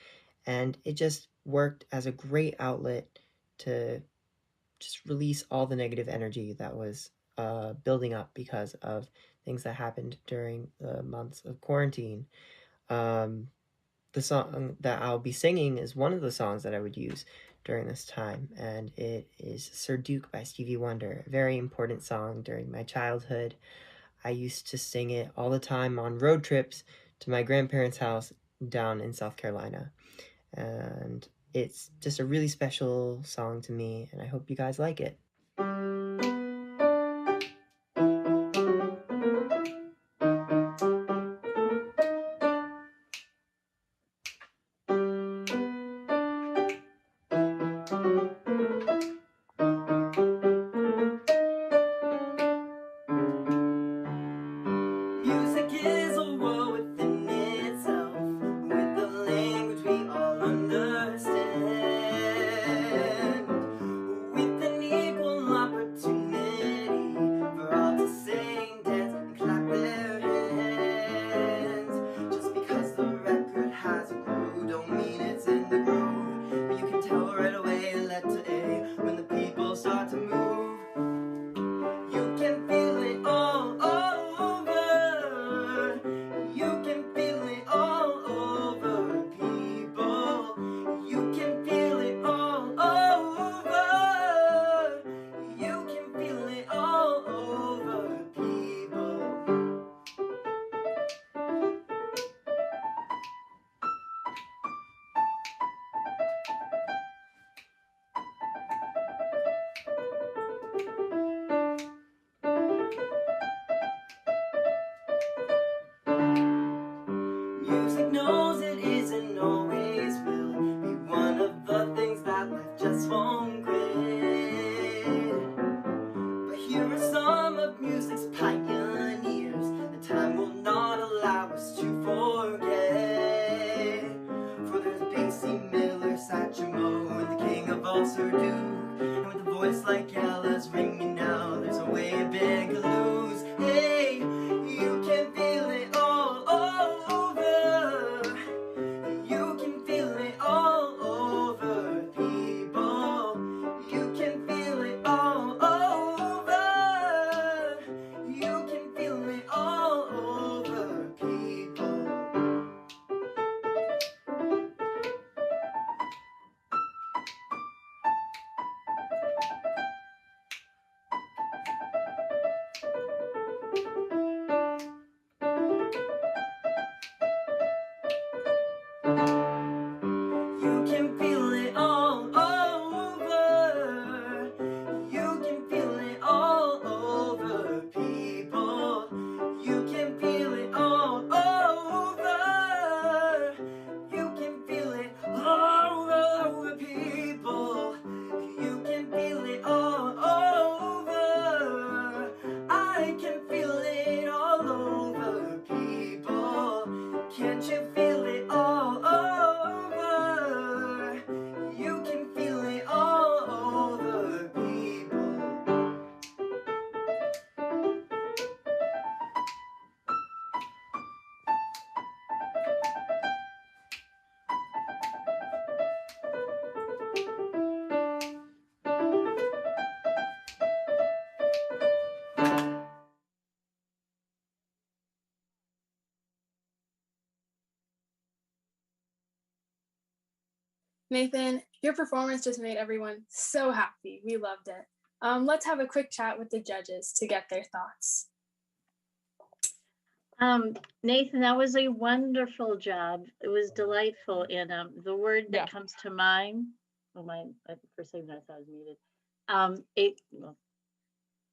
and it just worked as a great outlet to just release all the negative energy that was building up because of things that happened during the months of quarantine. The song that I'll be singing is one of the songs that I would use during this time, and it is Sir Duke by Stevie Wonder, a very important song during my childhood. I used to sing it all the time on road trips to my grandparents' house down in South Carolina, and it's just a really special song to me, and I hope you guys like it. Nathan, your performance just made everyone so happy. We loved it. Let's have a quick chat with the judges to get their thoughts. Nathan, that was a wonderful job. It was delightful. And the word that comes to mind, oh my, for a second I thought I was muted.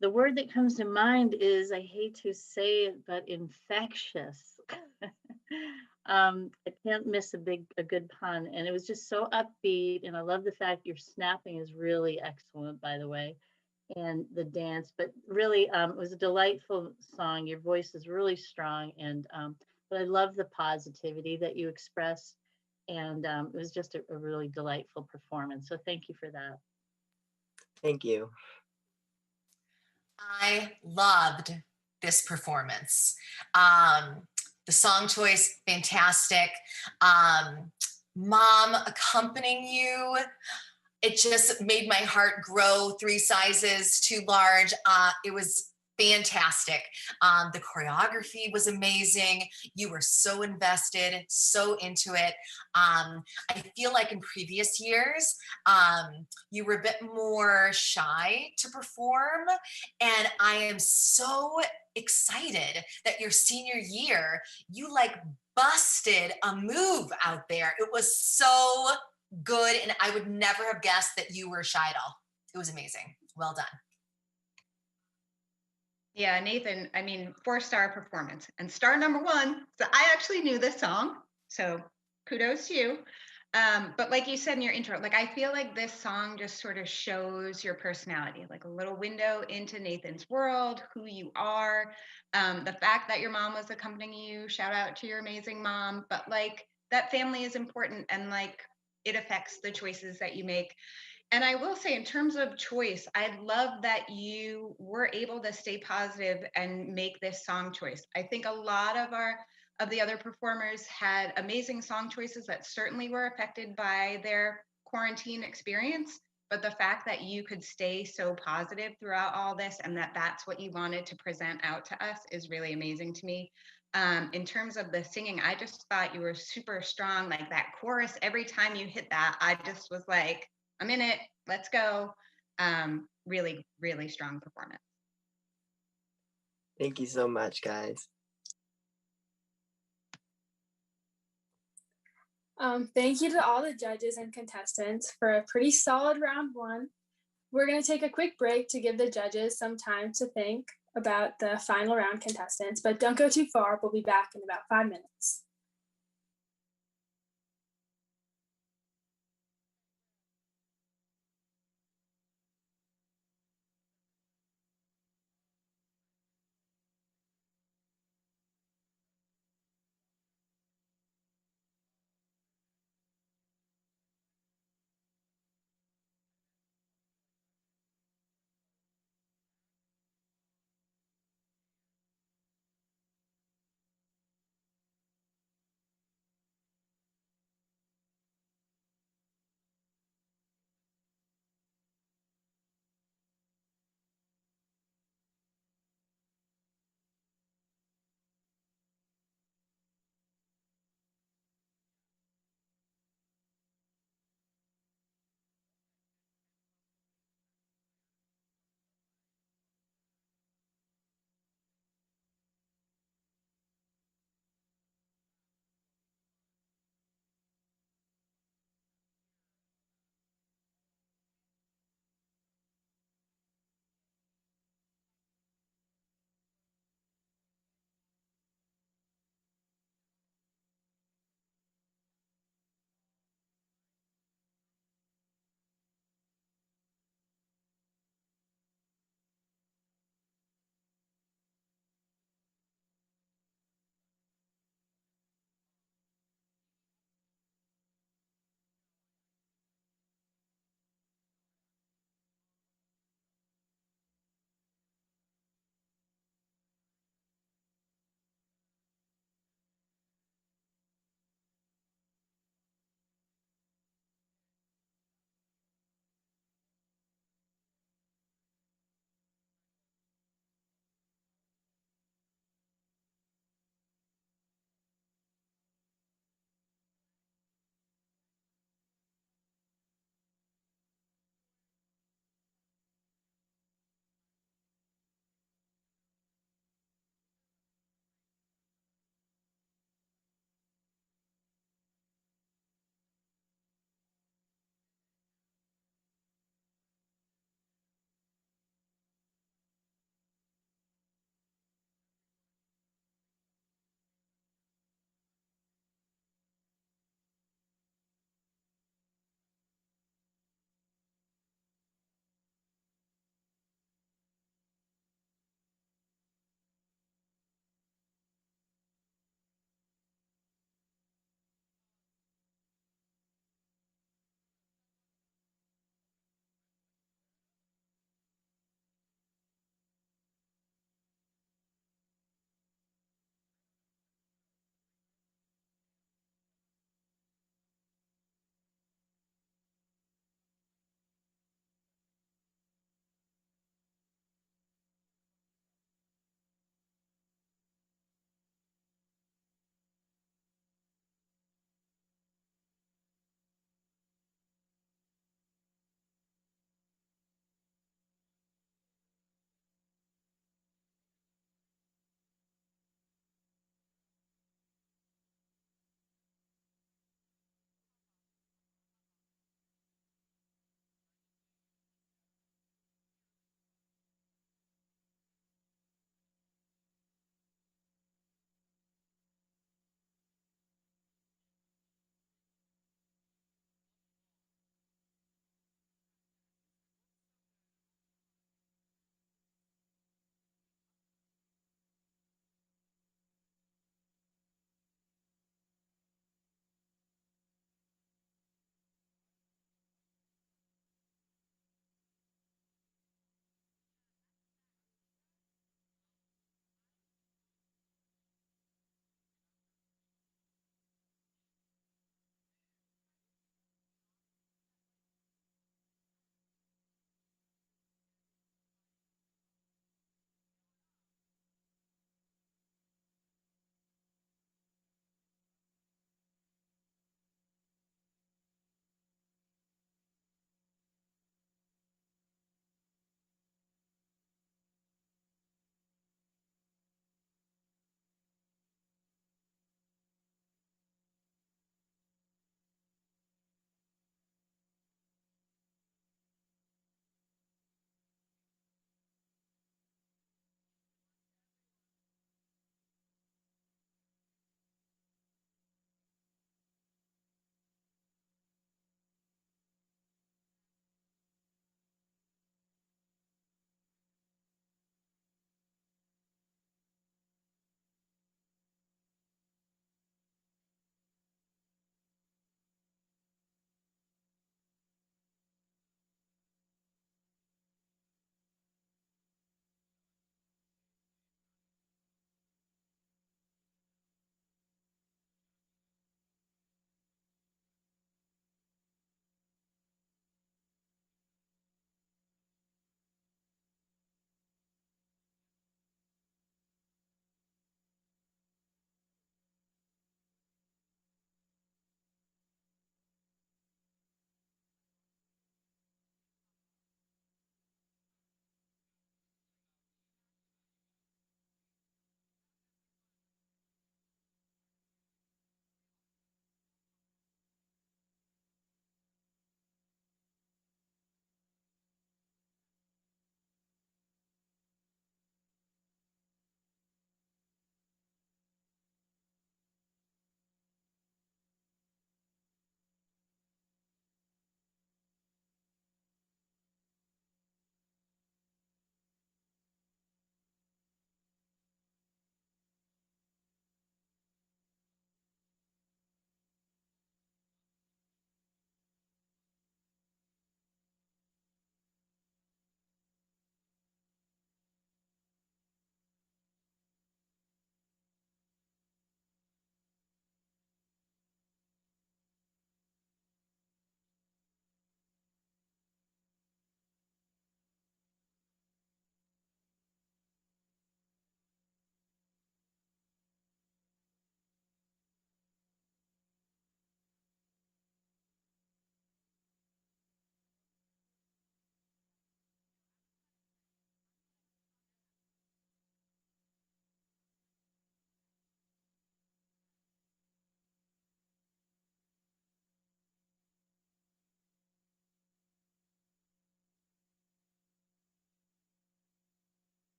The word that comes to mind is, I hate to say it, but infectious. I can't miss a good pun. And it was just so upbeat. And I love the fact your snapping is really excellent, by the way, and the dance. But really, it was a delightful song. Your voice is really strong. And but I love the positivity that you expressed. And it was just a really delightful performance. So thank you for that. Thank you. I loved this performance. The song choice, fantastic. Mom accompanying you, it just made my heart grow 3 sizes too large. It was fantastic. The choreography was amazing. You were so invested, so into it. I feel like in previous years, you were a bit more shy to perform. And I am so excited that your senior year, you like busted a move out there. It was so good. And I would never have guessed that you were shy at all. It was amazing. Well done. Yeah, Nathan, I mean, 4-star performance. And star number 1, so I actually knew this song, so kudos to you. But like you said in your intro, like I feel like this song just sort of shows your personality, like a little window into Nathan's world, who you are. The fact that your mom was accompanying you, shout out to your amazing mom, but like that family is important and like it affects the choices that you make. And I will say, in terms of choice, I love that you were able to stay positive and make this song choice. I think a lot of the other performers had amazing song choices that certainly were affected by their quarantine experience. But the fact that you could stay so positive throughout all this and that that's what you wanted to present out to us is really amazing to me. In terms of the singing, I just thought you were super strong. Like that chorus, every time you hit that, I just was like, I'm in it, let's go. Really, really strong performance. Thank you so much, guys. Thank you to all the judges and contestants for a pretty solid round 1. We're going to take a quick break to give the judges some time to think about the final round contestants, but don't go too far. We'll be back in about 5 minutes.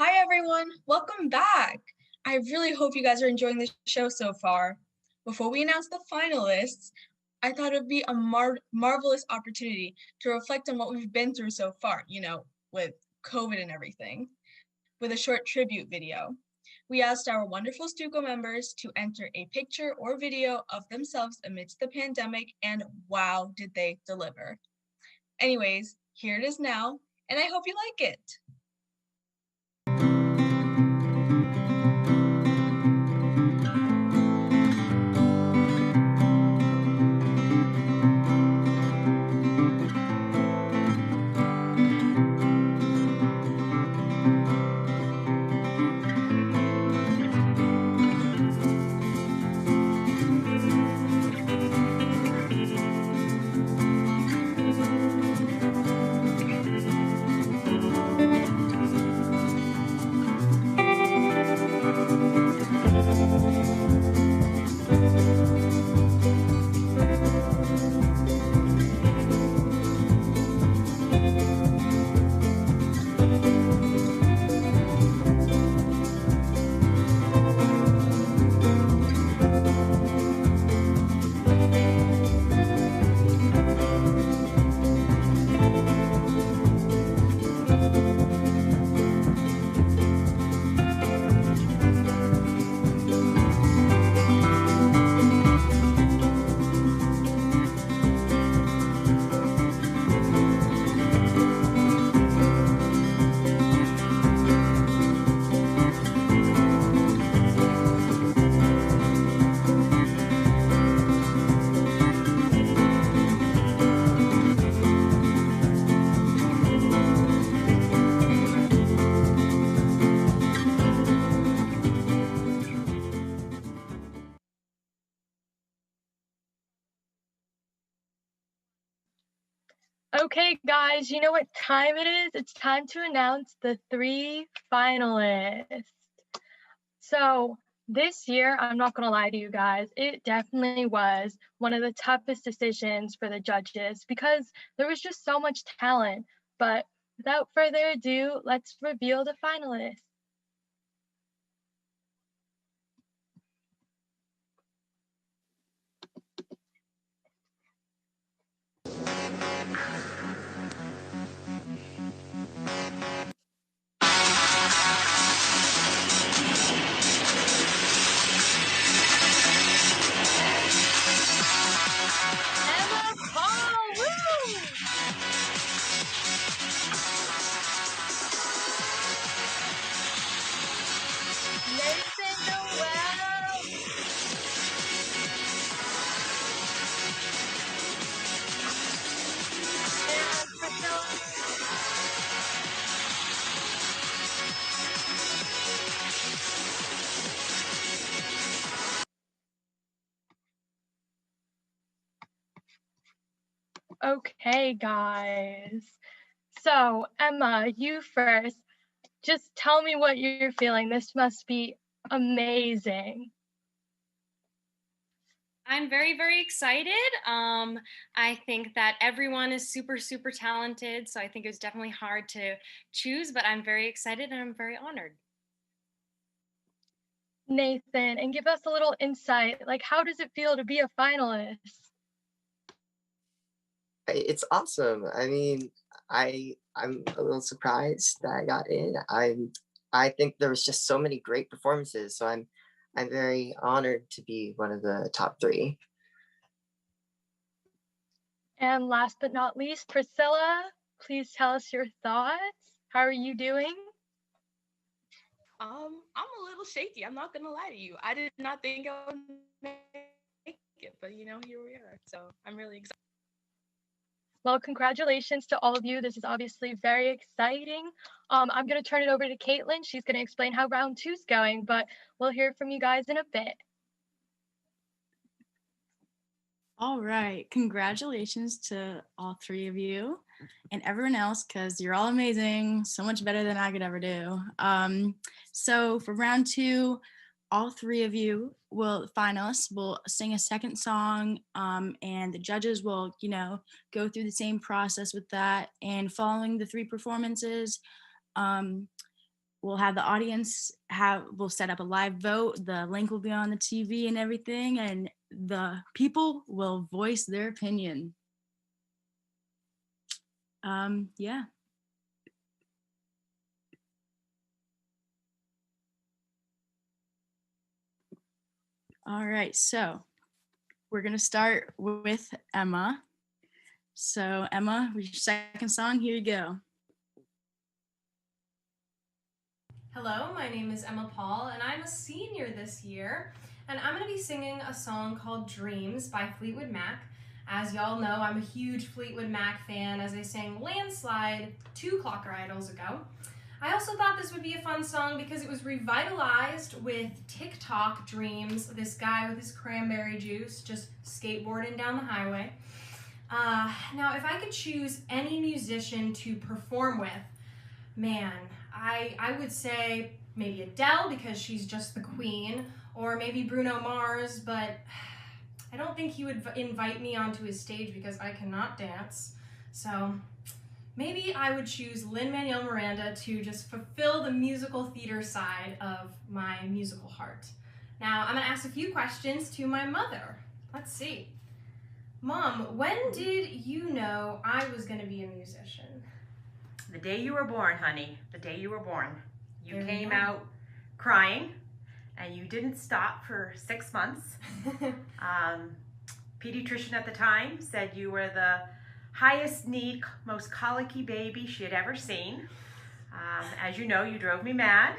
Hi, everyone. Welcome back. I really hope you guys are enjoying the show so far. Before we announce the finalists, I thought it would be a marvelous opportunity to reflect on what we've been through so far, with COVID and everything, with a short tribute video. We asked our wonderful Stuco members to enter a picture or video of themselves amidst the pandemic, and wow, did they deliver. Anyways, here it is now, and I hope you like it. Okay, guys, you know what time it is? It's time to announce the 3 finalists. So this year, I'm not going to lie to you guys, it definitely was one of the toughest decisions for the judges because there was just so much talent. But without further ado, let's reveal the finalists. Okay, guys. So, Emma, you first. Just tell me what you're feeling. This must be amazing. I'm very, very excited. I think that everyone is super, super talented. So I think it was definitely hard to choose, but I'm very excited and I'm very honored. Nathan, and give us a little insight. Like, how does it feel to be a finalist? It's awesome. I mean, I'm a little surprised that I got in. I think there was just so many great performances, so I'm very honored to be one of the top 3. And last but not least, Priscilla, please tell us your thoughts. How are you doing? I'm a little shaky. I'm not gonna lie to you. I did not think I would make it, but here we are. So I'm really excited. Well, congratulations to all of you. This is obviously very exciting. I'm going to turn it over to Caitlin. She's going to explain how round 2 is going, but we'll hear from you guys in a bit. All right. Congratulations to all 3 of you and everyone else, because you're all amazing. So much better than I could ever do. So for round 2, all 3 of you finalists will sing a second song, and the judges will, go through the same process with that. And following the 3 performances, we'll have the audience we'll set up a live vote. The link will be on the TV and everything, and the people will voice their opinion. Yeah. All right, so we're gonna start with Emma. So Emma, with your second song, here you go. Hello, my name is Emma Paul, and I'm a senior this year, and I'm going to be singing a song called Dreams by Fleetwood Mac. As y'all know, I'm a huge Fleetwood Mac fan, as I sang Landslide 2 Clocker Idols ago. I also thought this would be a fun song because it was revitalized with TikTok Dreams, this guy with his cranberry juice just skateboarding down the highway. Now, if I could choose any musician to perform with, man, I would say maybe Adele because she's just the queen, or maybe Bruno Mars, but I don't think he would invite me onto his stage because I cannot dance. So maybe I would choose Lin-Manuel Miranda to just fulfill the musical theater side of my musical heart. Now, I'm gonna ask a few questions to my mother. Let's see. Mom, when did you know I was gonna be a musician? The day you were born, honey, the day you were born. You There we came go. out crying and you didn't stop for 6 months. Pediatrician at the time said you were the highest need, most colicky baby she had ever seen. As you know, you drove me mad,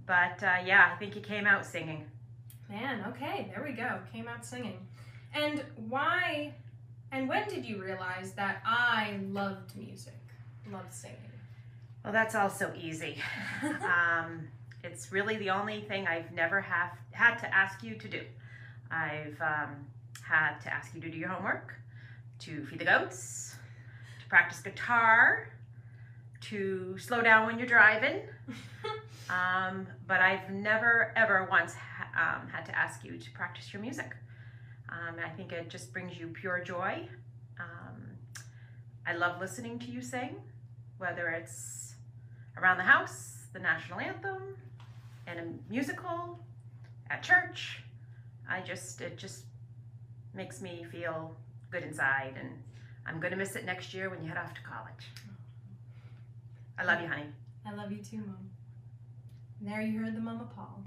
but yeah, I think you came out singing. Man, okay, there we go, came out singing. And why, and when did you realize that I loved music, loved singing? Well, that's also easy. It's really the only thing I've never had to ask you to do. I've had to ask you to do your homework, to feed the goats, to practice guitar, to slow down when you're driving. But I've never, ever once had to ask you to practice your music. I think it just brings you pure joy. I love listening to you sing, whether it's around the house, the national anthem, in a musical, at church. It just makes me feel good inside, and I'm gonna miss it next year when you head off to college. I love you, honey. I love you too, Mom. And there you heard the Mama Paul.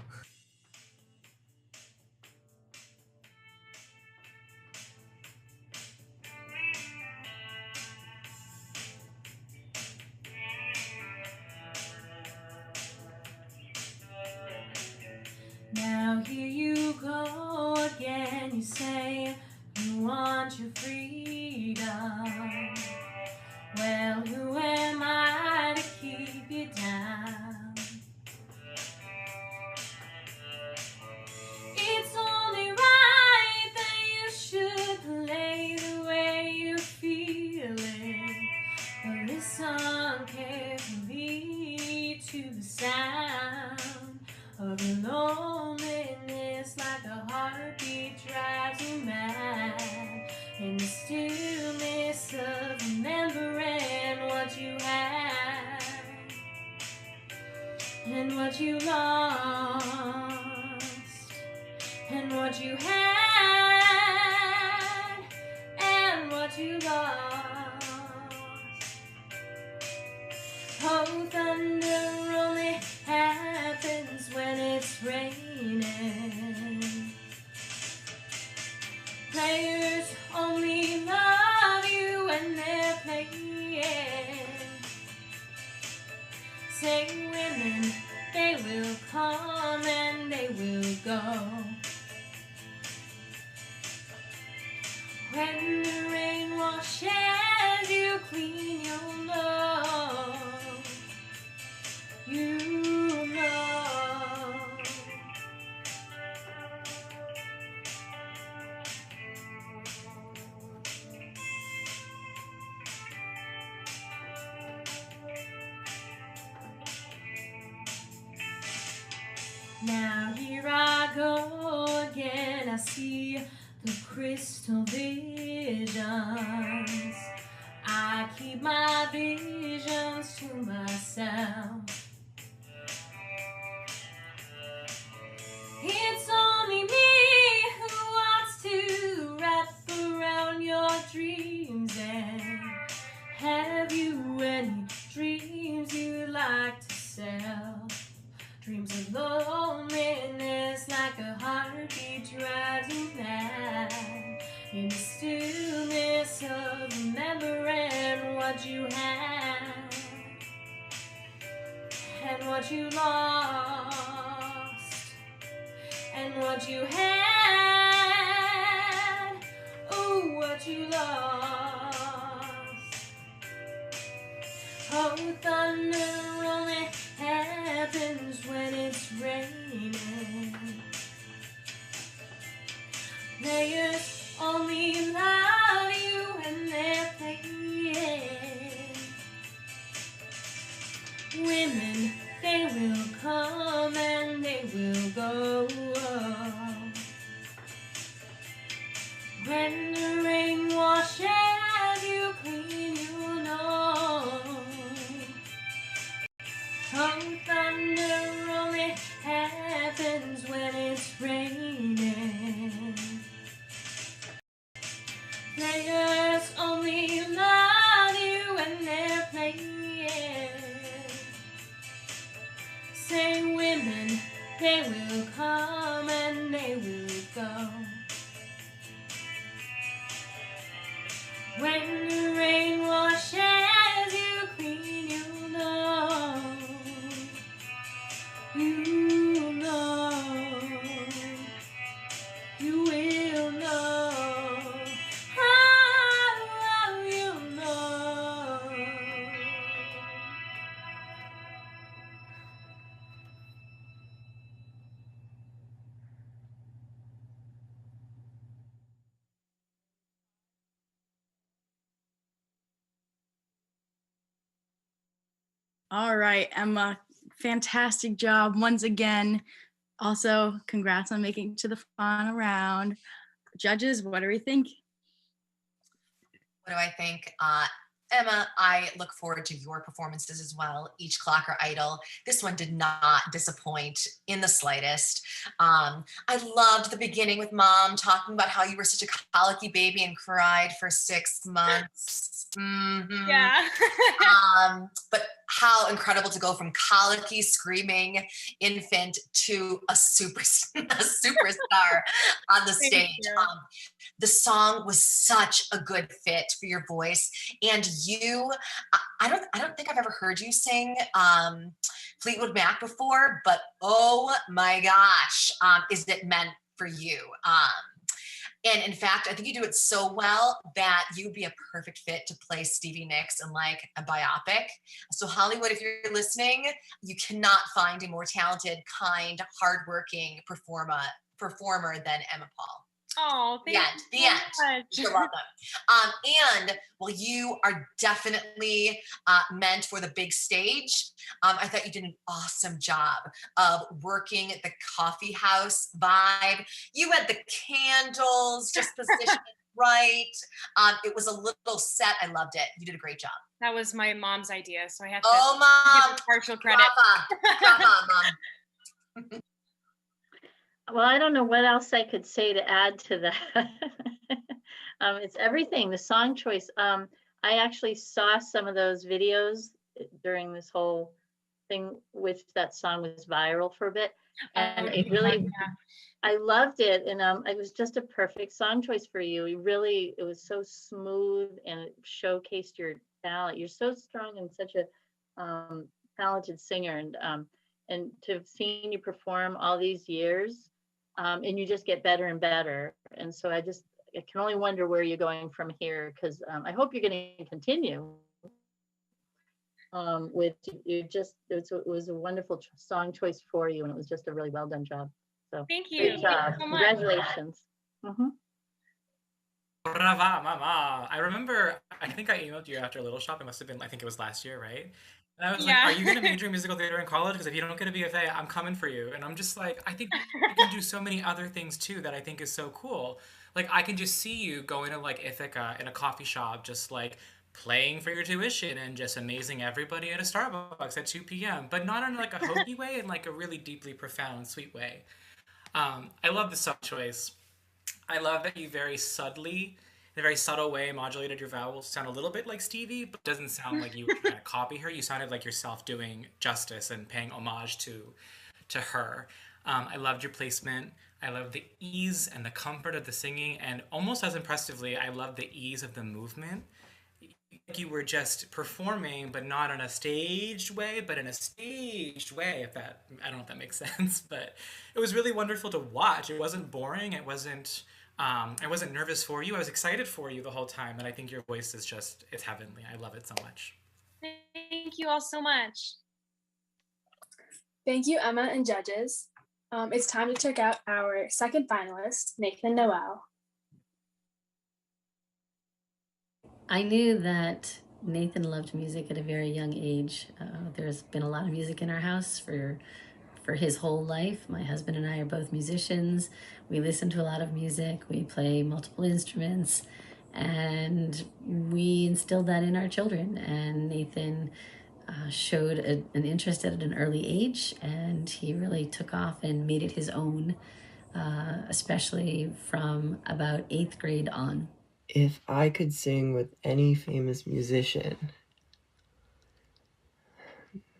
Now here you go again, you say you want your freedom. Well, who am I to keep you down? It's only right that you should play the way you feel it. But listen carefully to the sound of your loneliness, like a heartbeat drives you mad. In the stillness of remembering what you had and what you lost and what you had and what you lost. Oh, thunder only happens when it's raining. Players only love you when they're playing. Say women, they will come and they will go. When the rain washes you clean, you'll know. You know. Now here I go again, I see the crystal visions. I keep my visions to myself. dreams you like to sell. Dreams of loneliness like a heartbeat drives you mad. In the stillness of remembering what you had and what you lost and what you had. Oh, what you lost. Oh, thunder only happens when it's raining. Players only love you when they're playing. Women, they will come and they will go. When the rain washes you clean, you know. Oh, thunder only happens when it's raining. Players only love you when they're playing. Say women, they will come and they will go. When the rain washes you clean, you know. You know. You will know. Oh, you know. All right, Emma, fantastic job once again. Also, congrats on making it to the final round. Judges, what do we think? What do I think? Emma, I look forward to your performances as well. Each Clocker Idol. This one did not disappoint in the slightest. I loved the beginning with Mom talking about how you were such a colicky baby and cried for 6 months. Mm-hmm. Yeah. But how incredible to go from colicky, screaming infant to a superstar on the stage. The song was such a good fit for your voice, and you. I don't think I've ever heard you sing Fleetwood Mac before, but oh my gosh, is it meant for you? And in fact, I think you do it so well that you'd be a perfect fit to play Stevie Nicks in like a biopic. So Hollywood, if you're listening, you cannot find a more talented, kind, hardworking performer than Emma Paul. Oh, thank you The so end. much. You're welcome. And while you are definitely meant for the big stage, I thought you did an awesome job of working the coffee house vibe. You had the candles just positioned right. It was a little set. I loved it. You did a great job. That was my mom's idea, so I have to Mom, give her partial credit. Mom. Well, I don't know what else I could say to add to that. It's everything, the song choice. I actually saw some of those videos during this whole thing, which that song was viral for a bit. And it really, I loved it. And it was just a perfect song choice for you. It was so smooth and it showcased your talent. You're so strong and such a talented singer. And to have seen you perform all these years, and you just get better and better. And so I can only wonder where you're going from here, because I hope you're going to continue with you. It was a wonderful song choice for you, and it was just a really well done job. So thank you. Great job. Thank you so much. Congratulations. Mm-hmm. Brava, mama. I remember, I think I emailed you after Little Shop. It must have been, I think it was last year, right? And I was like, are you going to major in musical theater in college? Because if you don't get a BFA, I'm coming for you. And I'm just like, I think you can do so many other things too that I think is so cool. Like, I can just see you going to like Ithaca in a coffee shop, just like playing for your tuition and just amazing everybody at a Starbucks at 2 p.m. But not in like a hokey way, in like a really deeply profound, sweet way. I love the song choice. I love that you very subtly in a very subtle way, modulated your vowels to sound a little bit like Stevie, but doesn't sound like you were trying to copy her. You sounded like yourself doing justice and paying homage to her. I loved your placement. I loved the ease and the comfort of the singing, and almost as impressively, I loved the ease of the movement. You were just performing, but not in a staged way, but in a staged way, if that, I don't know if that makes sense, but it was really wonderful to watch. It wasn't boring. I wasn't nervous for you. I was excited for you the whole time, and I think your voice is just, it's heavenly. I love it so much. Thank you all so much. Thank you, Emma and judges. It's time to check out our second finalist, Nathan Noel. I knew that Nathan loved music at a very young age. There's been a lot of music in our house for his whole life. My husband and I are both musicians. We listen to a lot of music. We play multiple instruments, and we instilled that in our children. And Nathan showed an interest at an early age, and he really took off and made it his own, especially from about 8th grade on. If I could sing with any famous musician,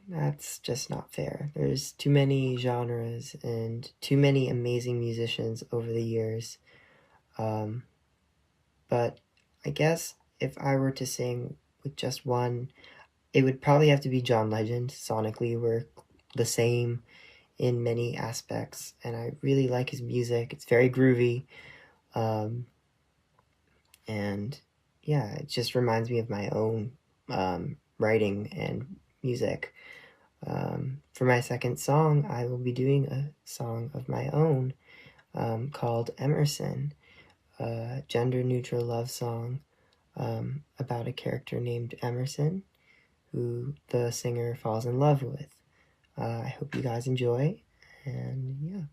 that's just not fair. There's too many genres and too many amazing musicians over the years. But I guess if I were to sing with just one, it would probably have to be John Legend. Sonically, we're the same in many aspects, and I really like his music. It's very groovy. And yeah, it just reminds me of my own writing and music. For my second song, I will be doing a song of my own called Emerson, a gender-neutral love song about a character named Emerson, who the singer falls in love with. I hope you guys enjoy, and yeah.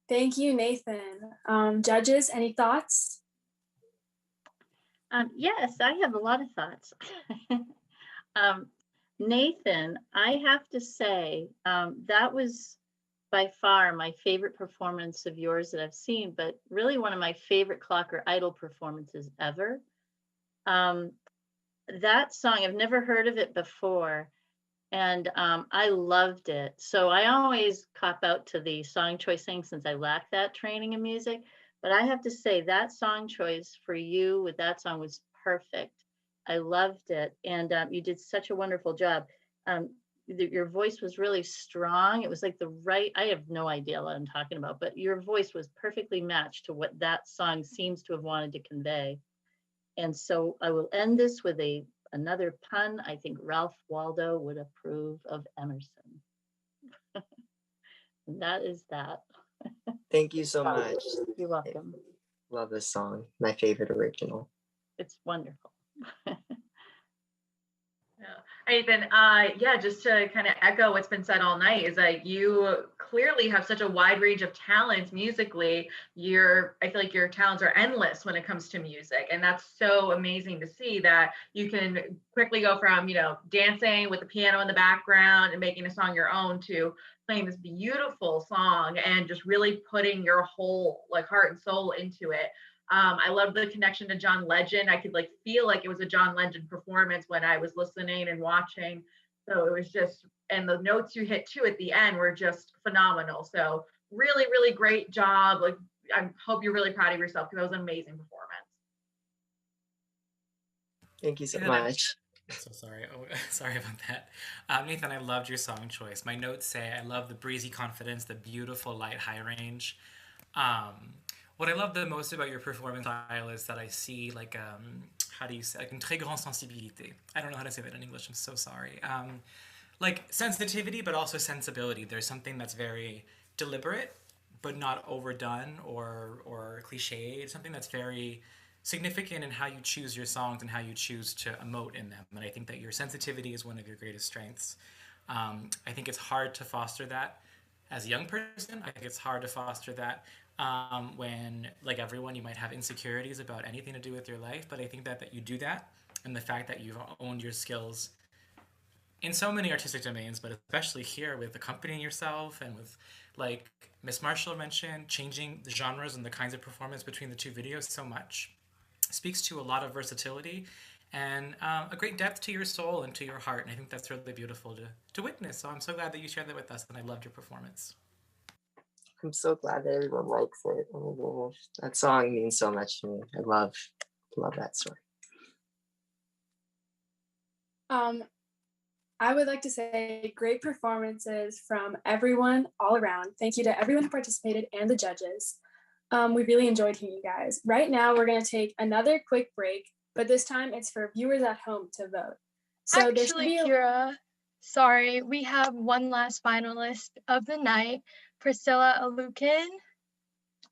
Thank you, Nathan. Judges, any thoughts? Yes, I have a lot of thoughts. Nathan, I have to say, that was by far my favorite performance of yours that I've seen, but really one of my favorite Clocker Idol performances ever. That song, I've never heard of it before, and I loved it. So I always cop out to the song choice thing since I lack that training in music. But I have to say that song choice for you with that song was perfect. I loved it, and you did such a wonderful job. Your voice was really strong. It was like the right, I have no idea what I'm talking about, but your voice was perfectly matched to what that song seems to have wanted to convey. And so I will end this with another pun. I think Ralph Waldo would approve of Emerson. And that is that. Thank you so much. You're welcome. Love this song. My favorite original. It's wonderful. Nathan, yeah, just to kind of echo what's been said all night is that you clearly have such a wide range of talents musically. I feel like your talents are endless when it comes to music. And that's so amazing to see that you can quickly go from, dancing with the piano in the background and making a song your own to playing this beautiful song and just really putting your whole heart and soul into it. I love the connection to John Legend. I could feel like it was a John Legend performance when I was listening and watching. So it was just, and the notes you hit too at the end were just phenomenal. So really, really great job. I hope you're really proud of yourself because that was an amazing performance. Thank you so much. So sorry. Oh, sorry about that. Nathan, I loved your song choice. My notes say I love the breezy confidence, the beautiful light high range. What I love the most about your performance style is that I see how do you say, une très grande sensibilité. I don't know how to say that in English. I'm so sorry. Sensitivity, but also sensibility. There's something that's very deliberate, but not overdone or cliche. It's something that's very significant in how you choose your songs and how you choose to emote in them. And I think that your sensitivity is one of your greatest strengths. I think it's hard to foster that as a young person. I think it's hard to foster that when, like everyone, you might have insecurities about anything to do with your life, but I think that you do that, and the fact that you've owned your skills in so many artistic domains, but especially here with accompanying yourself and with, like Miss Marshall mentioned, changing the genres and the kinds of performance between the two videos so much, speaks to a lot of versatility and a great depth to your soul and to your heart, and I think that's really beautiful to witness. So I'm so glad that you shared that with us, and I loved your performance. I'm so glad that everyone likes it. Oh my gosh, that song means so much to me. I love that story. I would like to say great performances from everyone all around. Thank you to everyone who participated and the judges. We really enjoyed hearing you guys. Right now, we're going to take another quick break, but this time it's for viewers at home to vote. So actually, Kira, sorry, we have one last finalist of the night, Priscilla Alukin.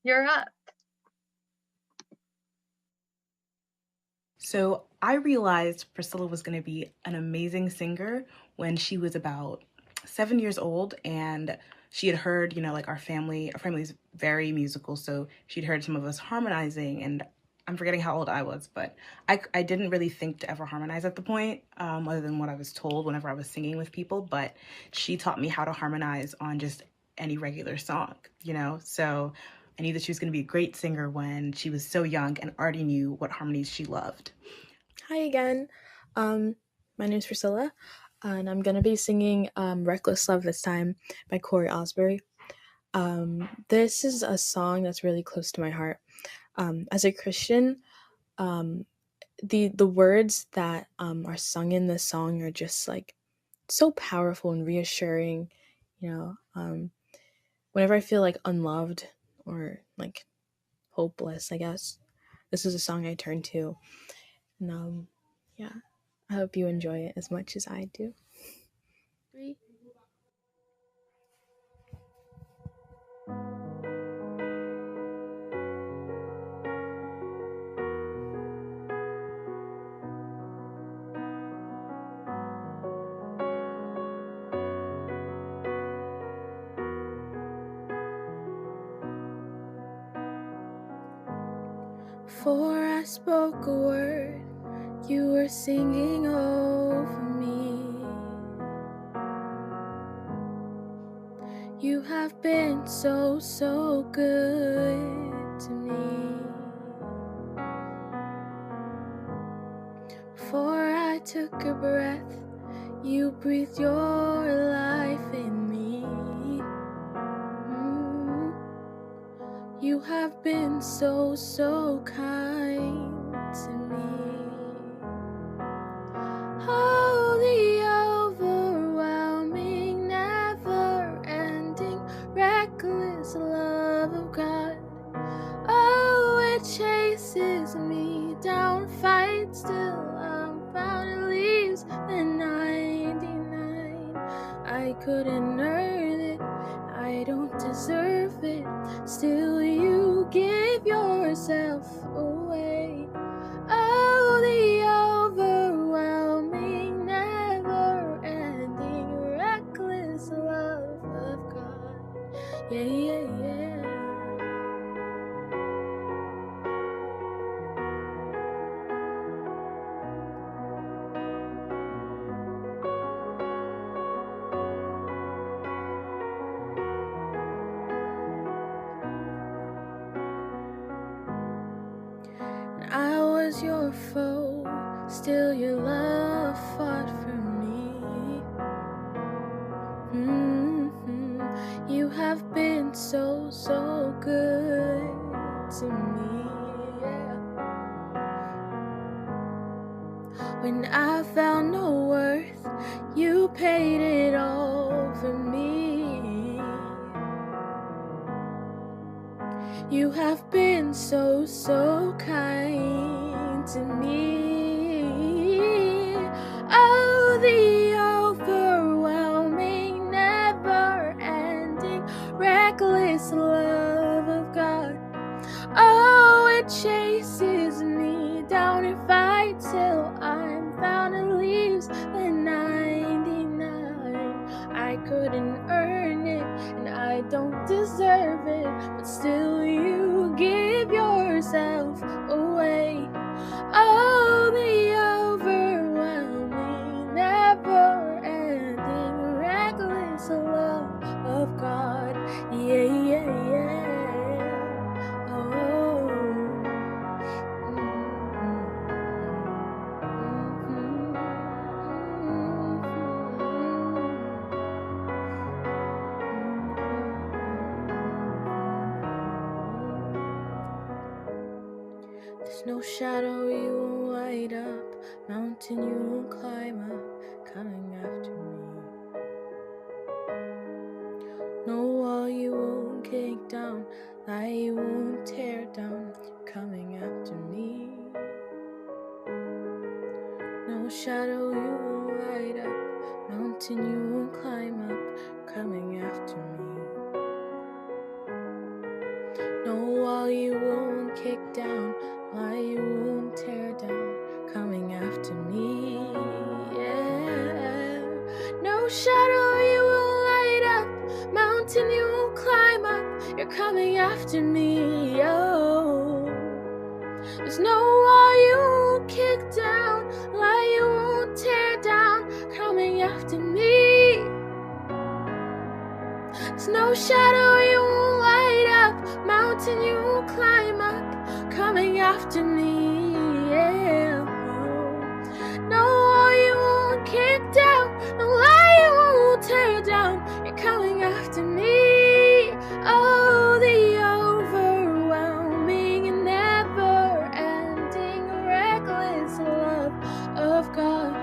You're up. So I realized Priscilla was going to be an amazing singer when she was about 7 years old, and she had heard, our family is very musical, so she'd heard some of us harmonizing, and I'm forgetting how old I was, but I didn't really think to ever harmonize at the point, other than what I was told whenever I was singing with people, but she taught me how to harmonize on just any regular song, so I knew that she was going to be a great singer when she was so young and already knew what harmonies she loved. Hi again. My name is Priscilla, and I'm going to be singing Reckless Love this time by Corey Osbury. This is a song that's really close to my heart. As a Christian, the words that are sung in this song are just so powerful and reassuring. Whenever I feel unloved or hopeless, I guess this is a song I turn to. And yeah, I hope you enjoy it as much as I do. 3. Before I spoke a word, you were singing over me. You have been so, so good to me. Before I took a breath, you breathed your life in me. You have been so, so kind to me. Oh, the overwhelming, never-ending, reckless love of God. Oh, it chases me down, fights till I'm found, and leaves the 99. I couldn't earn it, I don't deserve it, still you give yourself away. Oh, the overwhelming, never-ending, reckless love of God. Yeah, yeah, yeah. I was your foe, still your love fought for me. You have been so, so good to me. Yeah. When I found no worth, you paid it all for me. You have been so, so kind to me. Oh, the overwhelming, never-ending, reckless love of God. Oh, it chases me down and fights till I'm found, and leaves the 99. I couldn't earn it, and I don't deserve it, but still you give yourself away. Oh, the overwhelming, never-ending, reckless love of God. Yeah, yeah, yeah. Oh. There's no shadow you won't light up, mountain you won't climb up, coming after me. No wall you won't kick down, lie you won't tear down, coming after me. No shadow you won't light up, mountain you won't climb up, coming after me. No wall you won't kick down, lie you won't tear down, coming after me. Yeah. No shadow you won't light up, mountain you won't climb up, you're coming after me. Oh, there's no wall you won't kick down, lie you won't tear down, coming after me. There's no shadow you won't light up, mountain you won't climb up, coming after me. Yeah. No wall you won't kick down, no lie you won't tear down, you're coming after me. Oh, the overwhelming and never-ending, reckless love of God.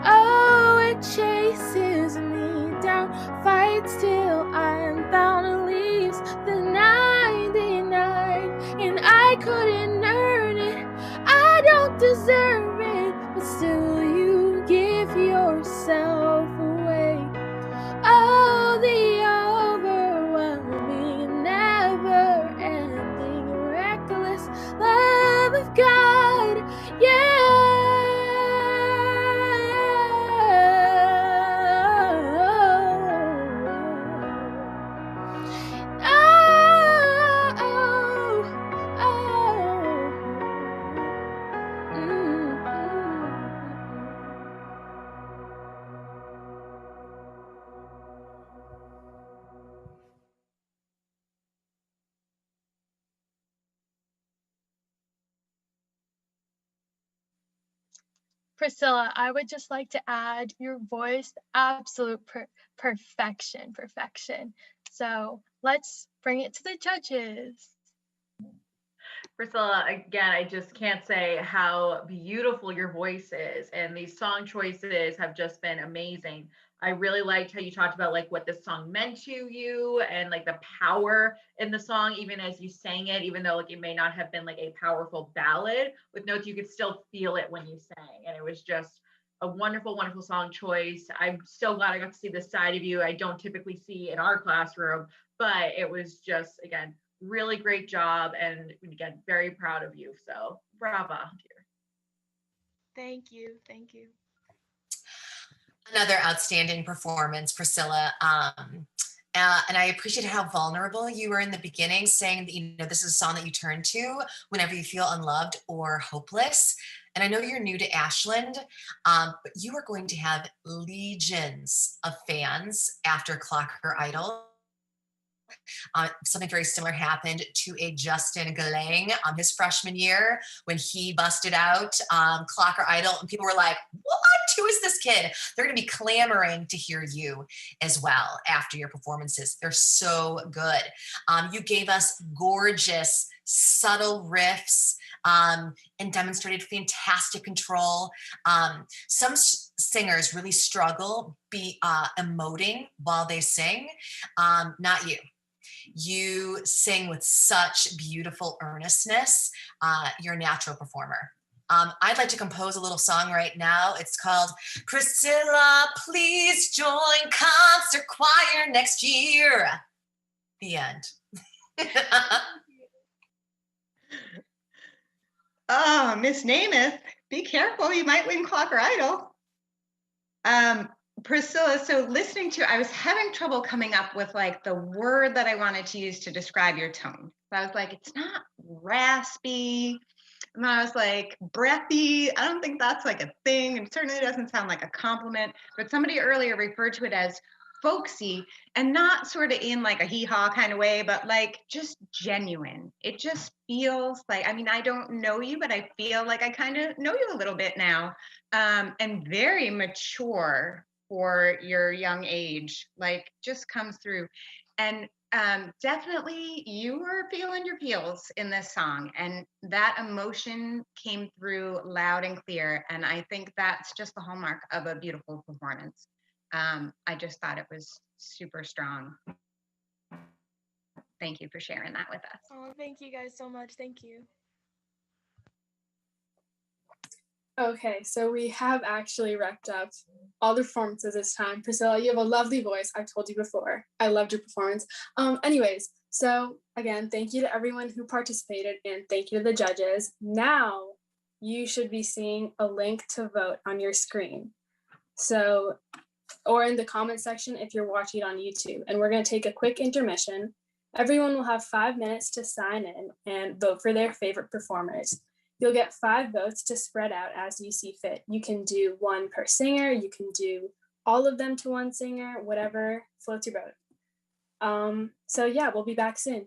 Oh, it chases me down, fights till I'm found, and leaves the 99. And I couldn't earn it, I don't deserve it, but still you give yourself away. Oh, the overwhelming, never-ending, reckless love of God. Yeah. Priscilla, I would just like to add your voice, absolute perfection, perfection. So let's bring it to the judges. Priscilla, again, I just can't say how beautiful your voice is, and these song choices have just been amazing. I really liked how you talked about like what this song meant to you and like the power in the song, even as you sang it, even though like it may not have been like a powerful ballad with notes, you could still feel it when you sang. And it was just a wonderful, wonderful song choice. I'm so glad I got to see this side of you. I don't typically see in our classroom, but it was just, again, really great job. And again, very proud of you. So brava, dear. Thank you. Thank you. Another outstanding performance, Priscilla. And I appreciate how vulnerable you were in the beginning, saying that, you know, this is a song that you turn to whenever you feel unloved or hopeless. And I know you're new to Ashland, but you are going to have legions of fans after Clocker Idol. Something very similar happened to a Justin Galang his freshman year when he busted out Clocker Idol, and people were like, what? Who is this kid? They're going to be clamoring to hear you as well after your performances. They're so good. You gave us gorgeous, subtle riffs and demonstrated fantastic control. Some singers really struggle emoting while they sing. Not you. You sing with such beautiful earnestness. You're a natural performer. I'd like to compose a little song right now. It's called Priscilla, Please Join Concert Choir Next Year. The end. Oh, Miss Namath, be careful. You might win Clocker Idol. Priscilla, so listening to, I was having trouble coming up with like the word that I wanted to use to describe your tone. So I was like, it's not raspy. And then I was like, breathy. I don't think that's like a thing. It certainly doesn't sound like a compliment. But somebody earlier referred to it as folksy, and not sort of in like a hee-haw kind of way, but like just genuine. It just feels like, I mean, I don't know you, but I feel like I kind of know you a little bit now, and very mature for your young age, like just comes through. And definitely you were feeling your feels in this song, and that emotion came through loud and clear. And I think that's just the hallmark of a beautiful performance. I just thought it was super strong. Thank you for sharing that with us. Oh, thank you guys so much. Thank you. Okay, so we have actually wrapped up all the performances this time. Priscilla, you have a lovely voice. I've told you before. I loved your performance. Anyways, so again, thank you to everyone who participated, and thank you to the judges. Now you should be seeing a link to vote on your screen. So, or in the comment section if you're watching it on YouTube. And we're going to take a quick intermission. Everyone will have 5 minutes to sign in and vote for their favorite performers. You'll get 5 votes to spread out as you see fit. You can do 1 per singer. You can do all of them to 1 singer, whatever floats your boat. So yeah, we'll be back soon.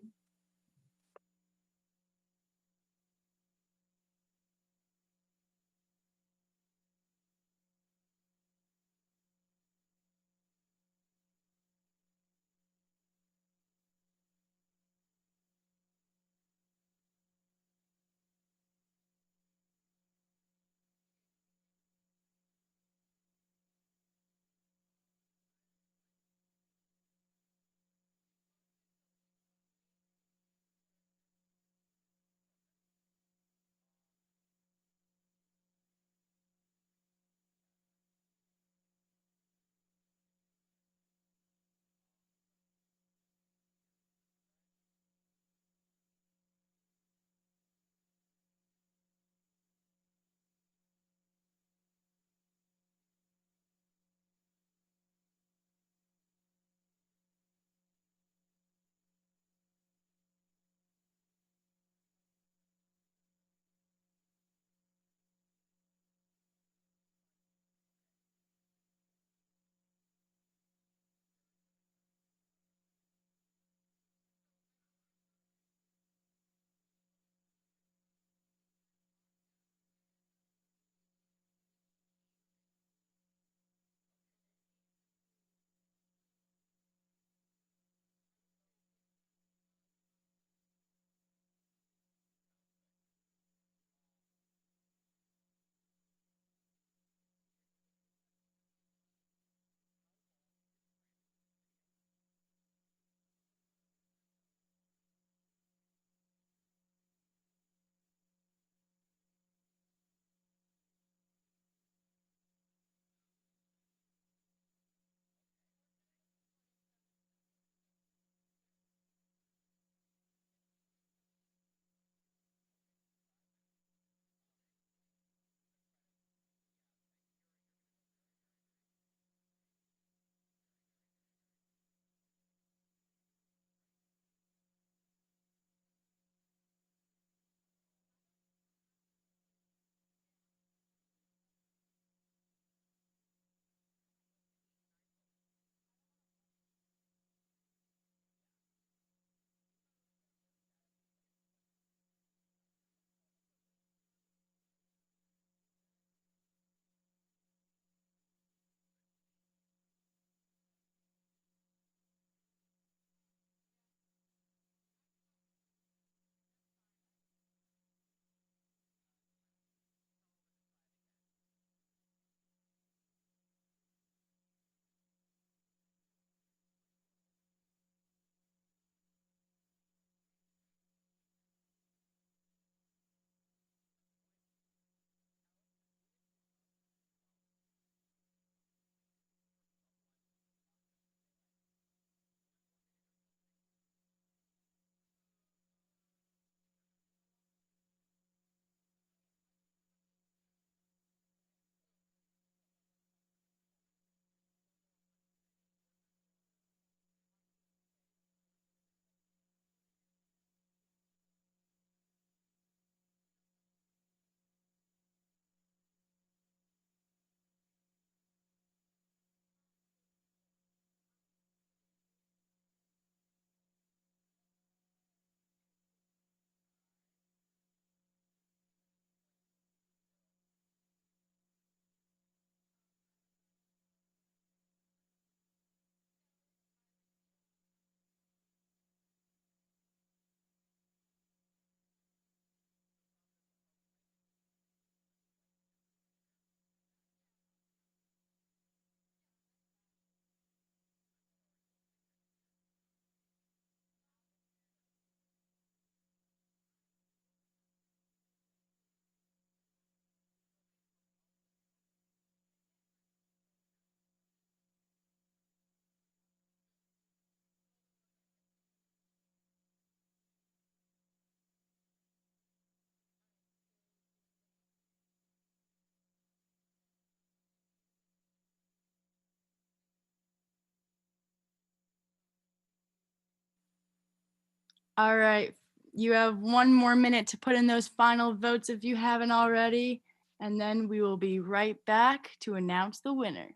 All right. You have 1 more minute to put in those final votes if you haven't already, and then we will be right back to announce the winner.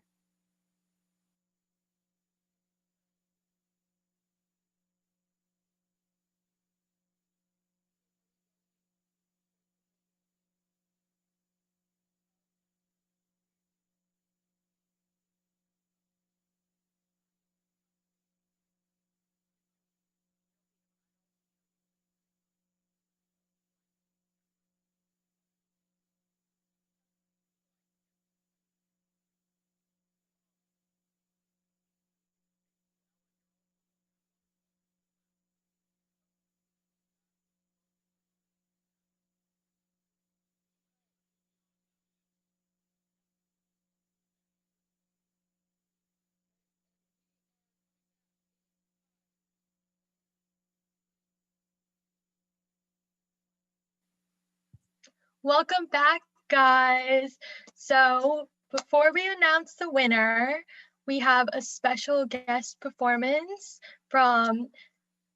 Welcome back, guys. So before we announce the winner, we have a special guest performance from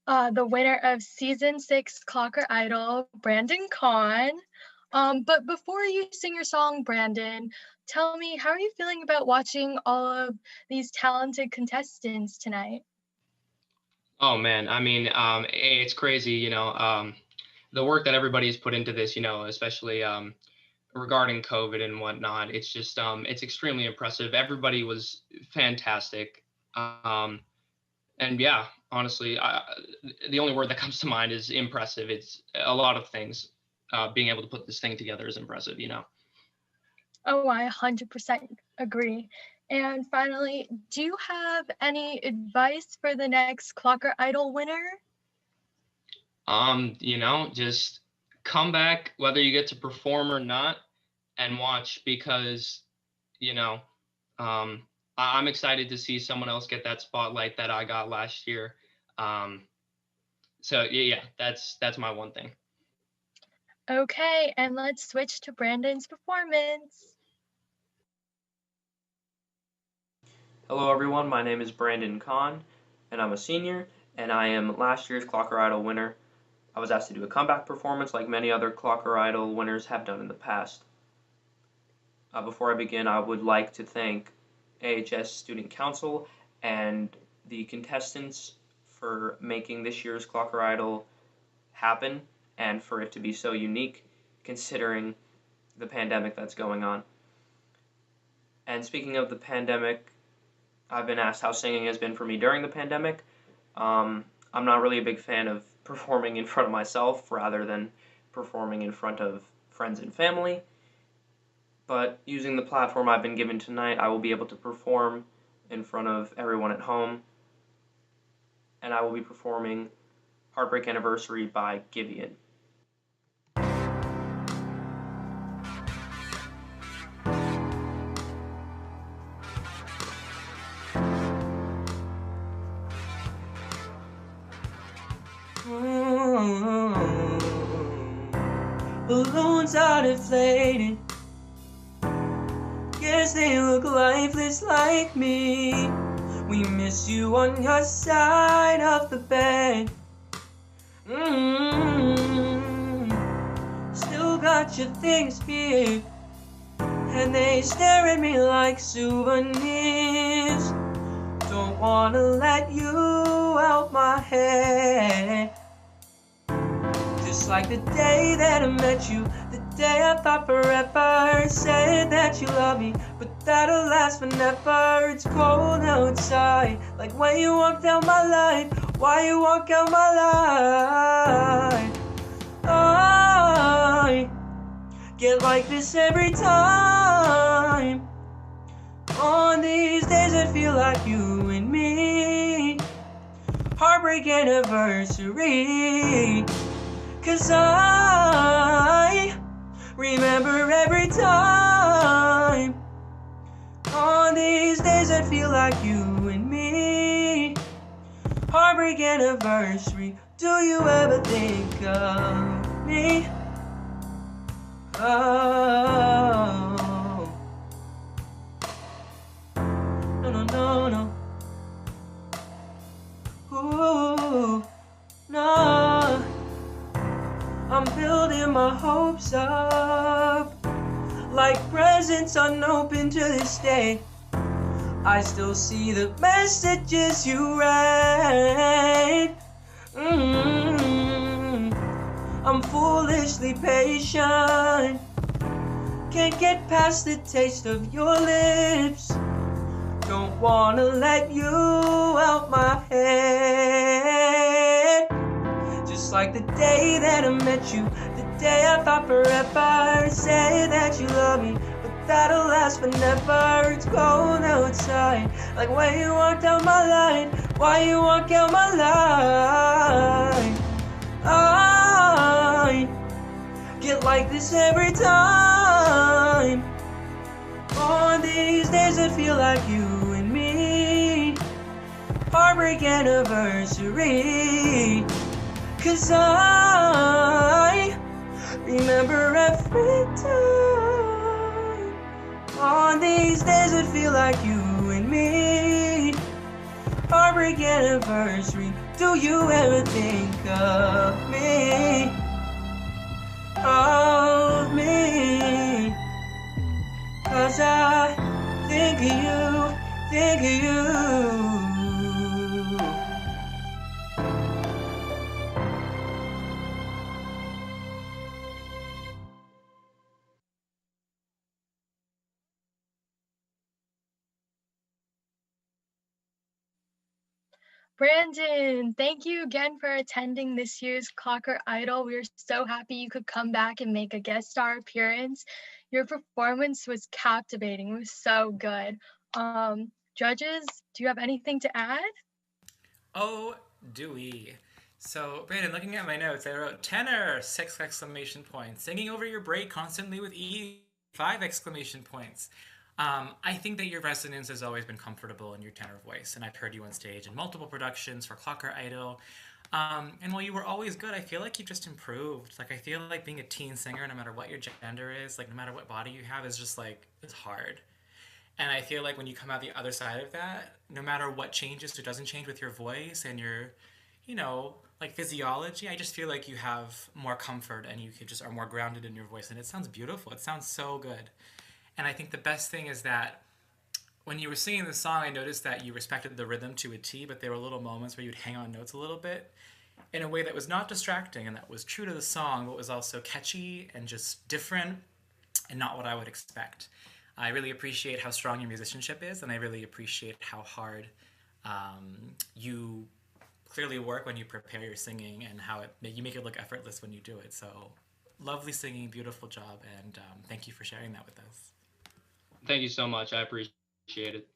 the winner of season 6 Clocker Idol, Brandon Kahn. But before you sing your song, Brandon, tell me, how are you feeling about watching all of these talented contestants tonight? Oh man, I mean, it's crazy, the work that everybody's put into this, especially regarding COVID and whatnot. It's just, it's extremely impressive. Everybody was fantastic. And yeah, honestly, the only word that comes to mind is impressive. It's a lot of things. Being able to put this thing together is impressive, Oh, I 100% agree. And finally, do you have any advice for the next Clocker Idol winner? Just come back, whether you get to perform or not, and watch because, I'm excited to see someone else get that spotlight that I got last year. So yeah, that's my one thing. Okay, and let's switch to Brandon's performance. Hello everyone, my name is Brandon Kahn, and I'm a senior, and I am last year's Clocker Idol winner. I was asked to do a comeback performance like many other Clocker Idol winners have done in the past. Before I begin, I would like to thank AHS Student Council and the contestants for making this year's Clocker Idol happen and for it to be so unique considering the pandemic that's going on. And speaking of the pandemic, I've been asked how singing has been for me during the pandemic. I'm not really a big fan of performing in front of myself rather than performing in front of friends and family. But using the platform I've been given tonight, I will be able to perform in front of everyone at home. And I will be performing Heartbreak Anniversary by Givian. Balloons are deflated. Guess they look lifeless like me. We miss you on your side of the bed. Still got your things here, and they stare at me like souvenirs. Don't wanna let you out my head. Just like the day that I met you, the day I thought forever, said that you love me, but that'll last forever. It's cold outside, like when you walked out my life. Why you walk out my life? I get like this every time. On these days I feel like you and me. Heartbreak Anniversary. 'Cause I remember every time. On these days I feel like you and me. Heartbreak Anniversary. Do you ever think of me? Oh, no. Ooh, no. my hopes up, like presents unopened to this day. I still see the messages you write. I'm foolishly patient, can't get past the taste of your lips. Don't wanna let you out my head. Just like the day that I met you, the day I thought forever. Say that you love me, but that'll last forever. It's cold outside, like when you walked out my line. Why you walk out my line? I get like this every time. On these days I feel like you and me, heartbreak anniversary. 'Cause I remember every time. On these days I feel like you and me, heartbreak anniversary. Do you ever think of me? Of me? 'Cause I think of you, think of you. Brandon, thank you again for attending this year's Clocker Idol. We're so happy you could come back and make a guest star appearance. Your performance was captivating. It was so good. Judges, do you have anything to add? Oh, do we? So, Brandon, looking at my notes, I wrote tenor, 6 exclamation points. Singing over your break constantly with E, 5 exclamation points. I think that your resonance has always been comfortable in your tenor voice, and I've heard you on stage in multiple productions for Clocker Idol. And while you were always good, I feel like you've just improved. Like, I feel like being a teen singer, no matter what your gender is, like, no matter what body you have, is just, like, it's hard. And I feel like when you come out the other side of that, no matter what changes or doesn't change with your voice and your, like physiology, I just feel like you have more comfort and you just are more grounded in your voice. And it sounds beautiful. It sounds so good. And I think the best thing is that when you were singing the song, I noticed that you respected the rhythm to a T, but there were little moments where you'd hang on notes a little bit in a way that was not distracting and that was true to the song, but was also catchy and just different and not what I would expect. I really appreciate how strong your musicianship is, and I really appreciate how hard you clearly work when you prepare your singing and how you make it look effortless when you do it. So lovely singing, beautiful job, and thank you for sharing that with us. Thank you so much. I appreciate it.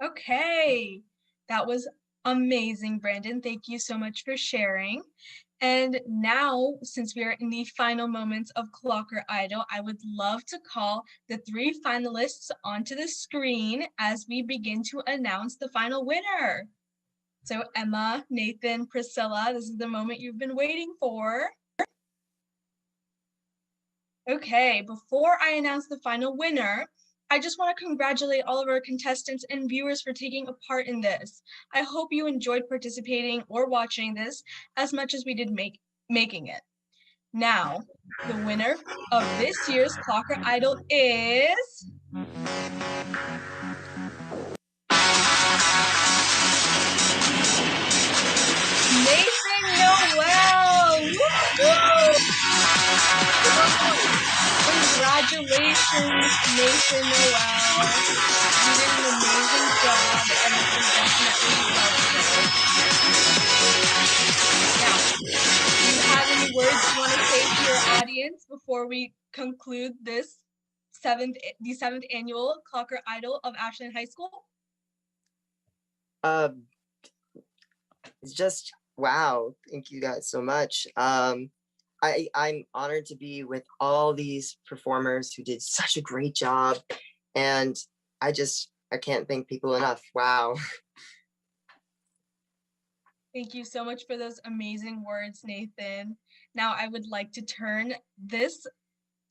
Okay, that was amazing, Brandon. Thank you so much for sharing. And now, since we are in the final moments of Clocker Idol, I would love to call the 3 finalists onto the screen as we begin to announce the final winner. So Emma, Nathan, Priscilla, this is the moment you've been waiting for. Okay, before I announce the final winner, I just want to congratulate all of our contestants and viewers for taking a part in this. I hope you enjoyed participating or watching this as much as we did making it. Now, the winner of this year's Clocker Idol is... Nathan Noel! Woo-hoo! Congratulations, Nathan Noel. You did an amazing job, and you definitely loved it. Now, do you have any words you want to say to your audience before we conclude the 7th annual Clocker Idol of Ashland High School? It's just wow. Thank you guys so much. I'm honored to be with all these performers who did such a great job, and I can't thank people enough. Wow. Thank you so much for those amazing words, Nathan. Now I would like to turn this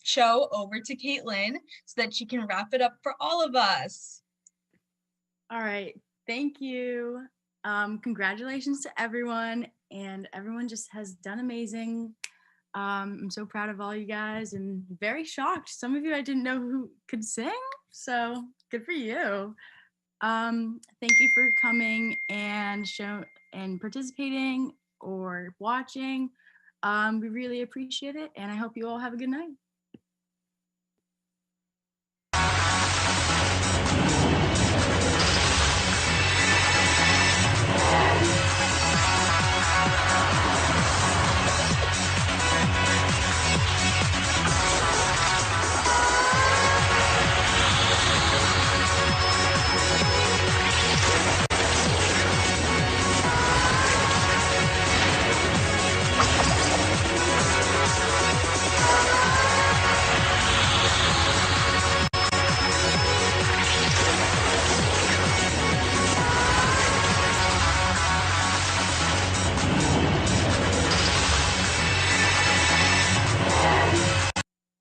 show over to Caitlin so that she can wrap it up for all of us. All right, thank you. Congratulations to everyone. and everyone just has done amazing. I'm so proud of all you guys and very shocked. Some of you I didn't know who could sing, so good for you. Thank you for coming and participating or watching. We really appreciate it, and I hope you all have a good night.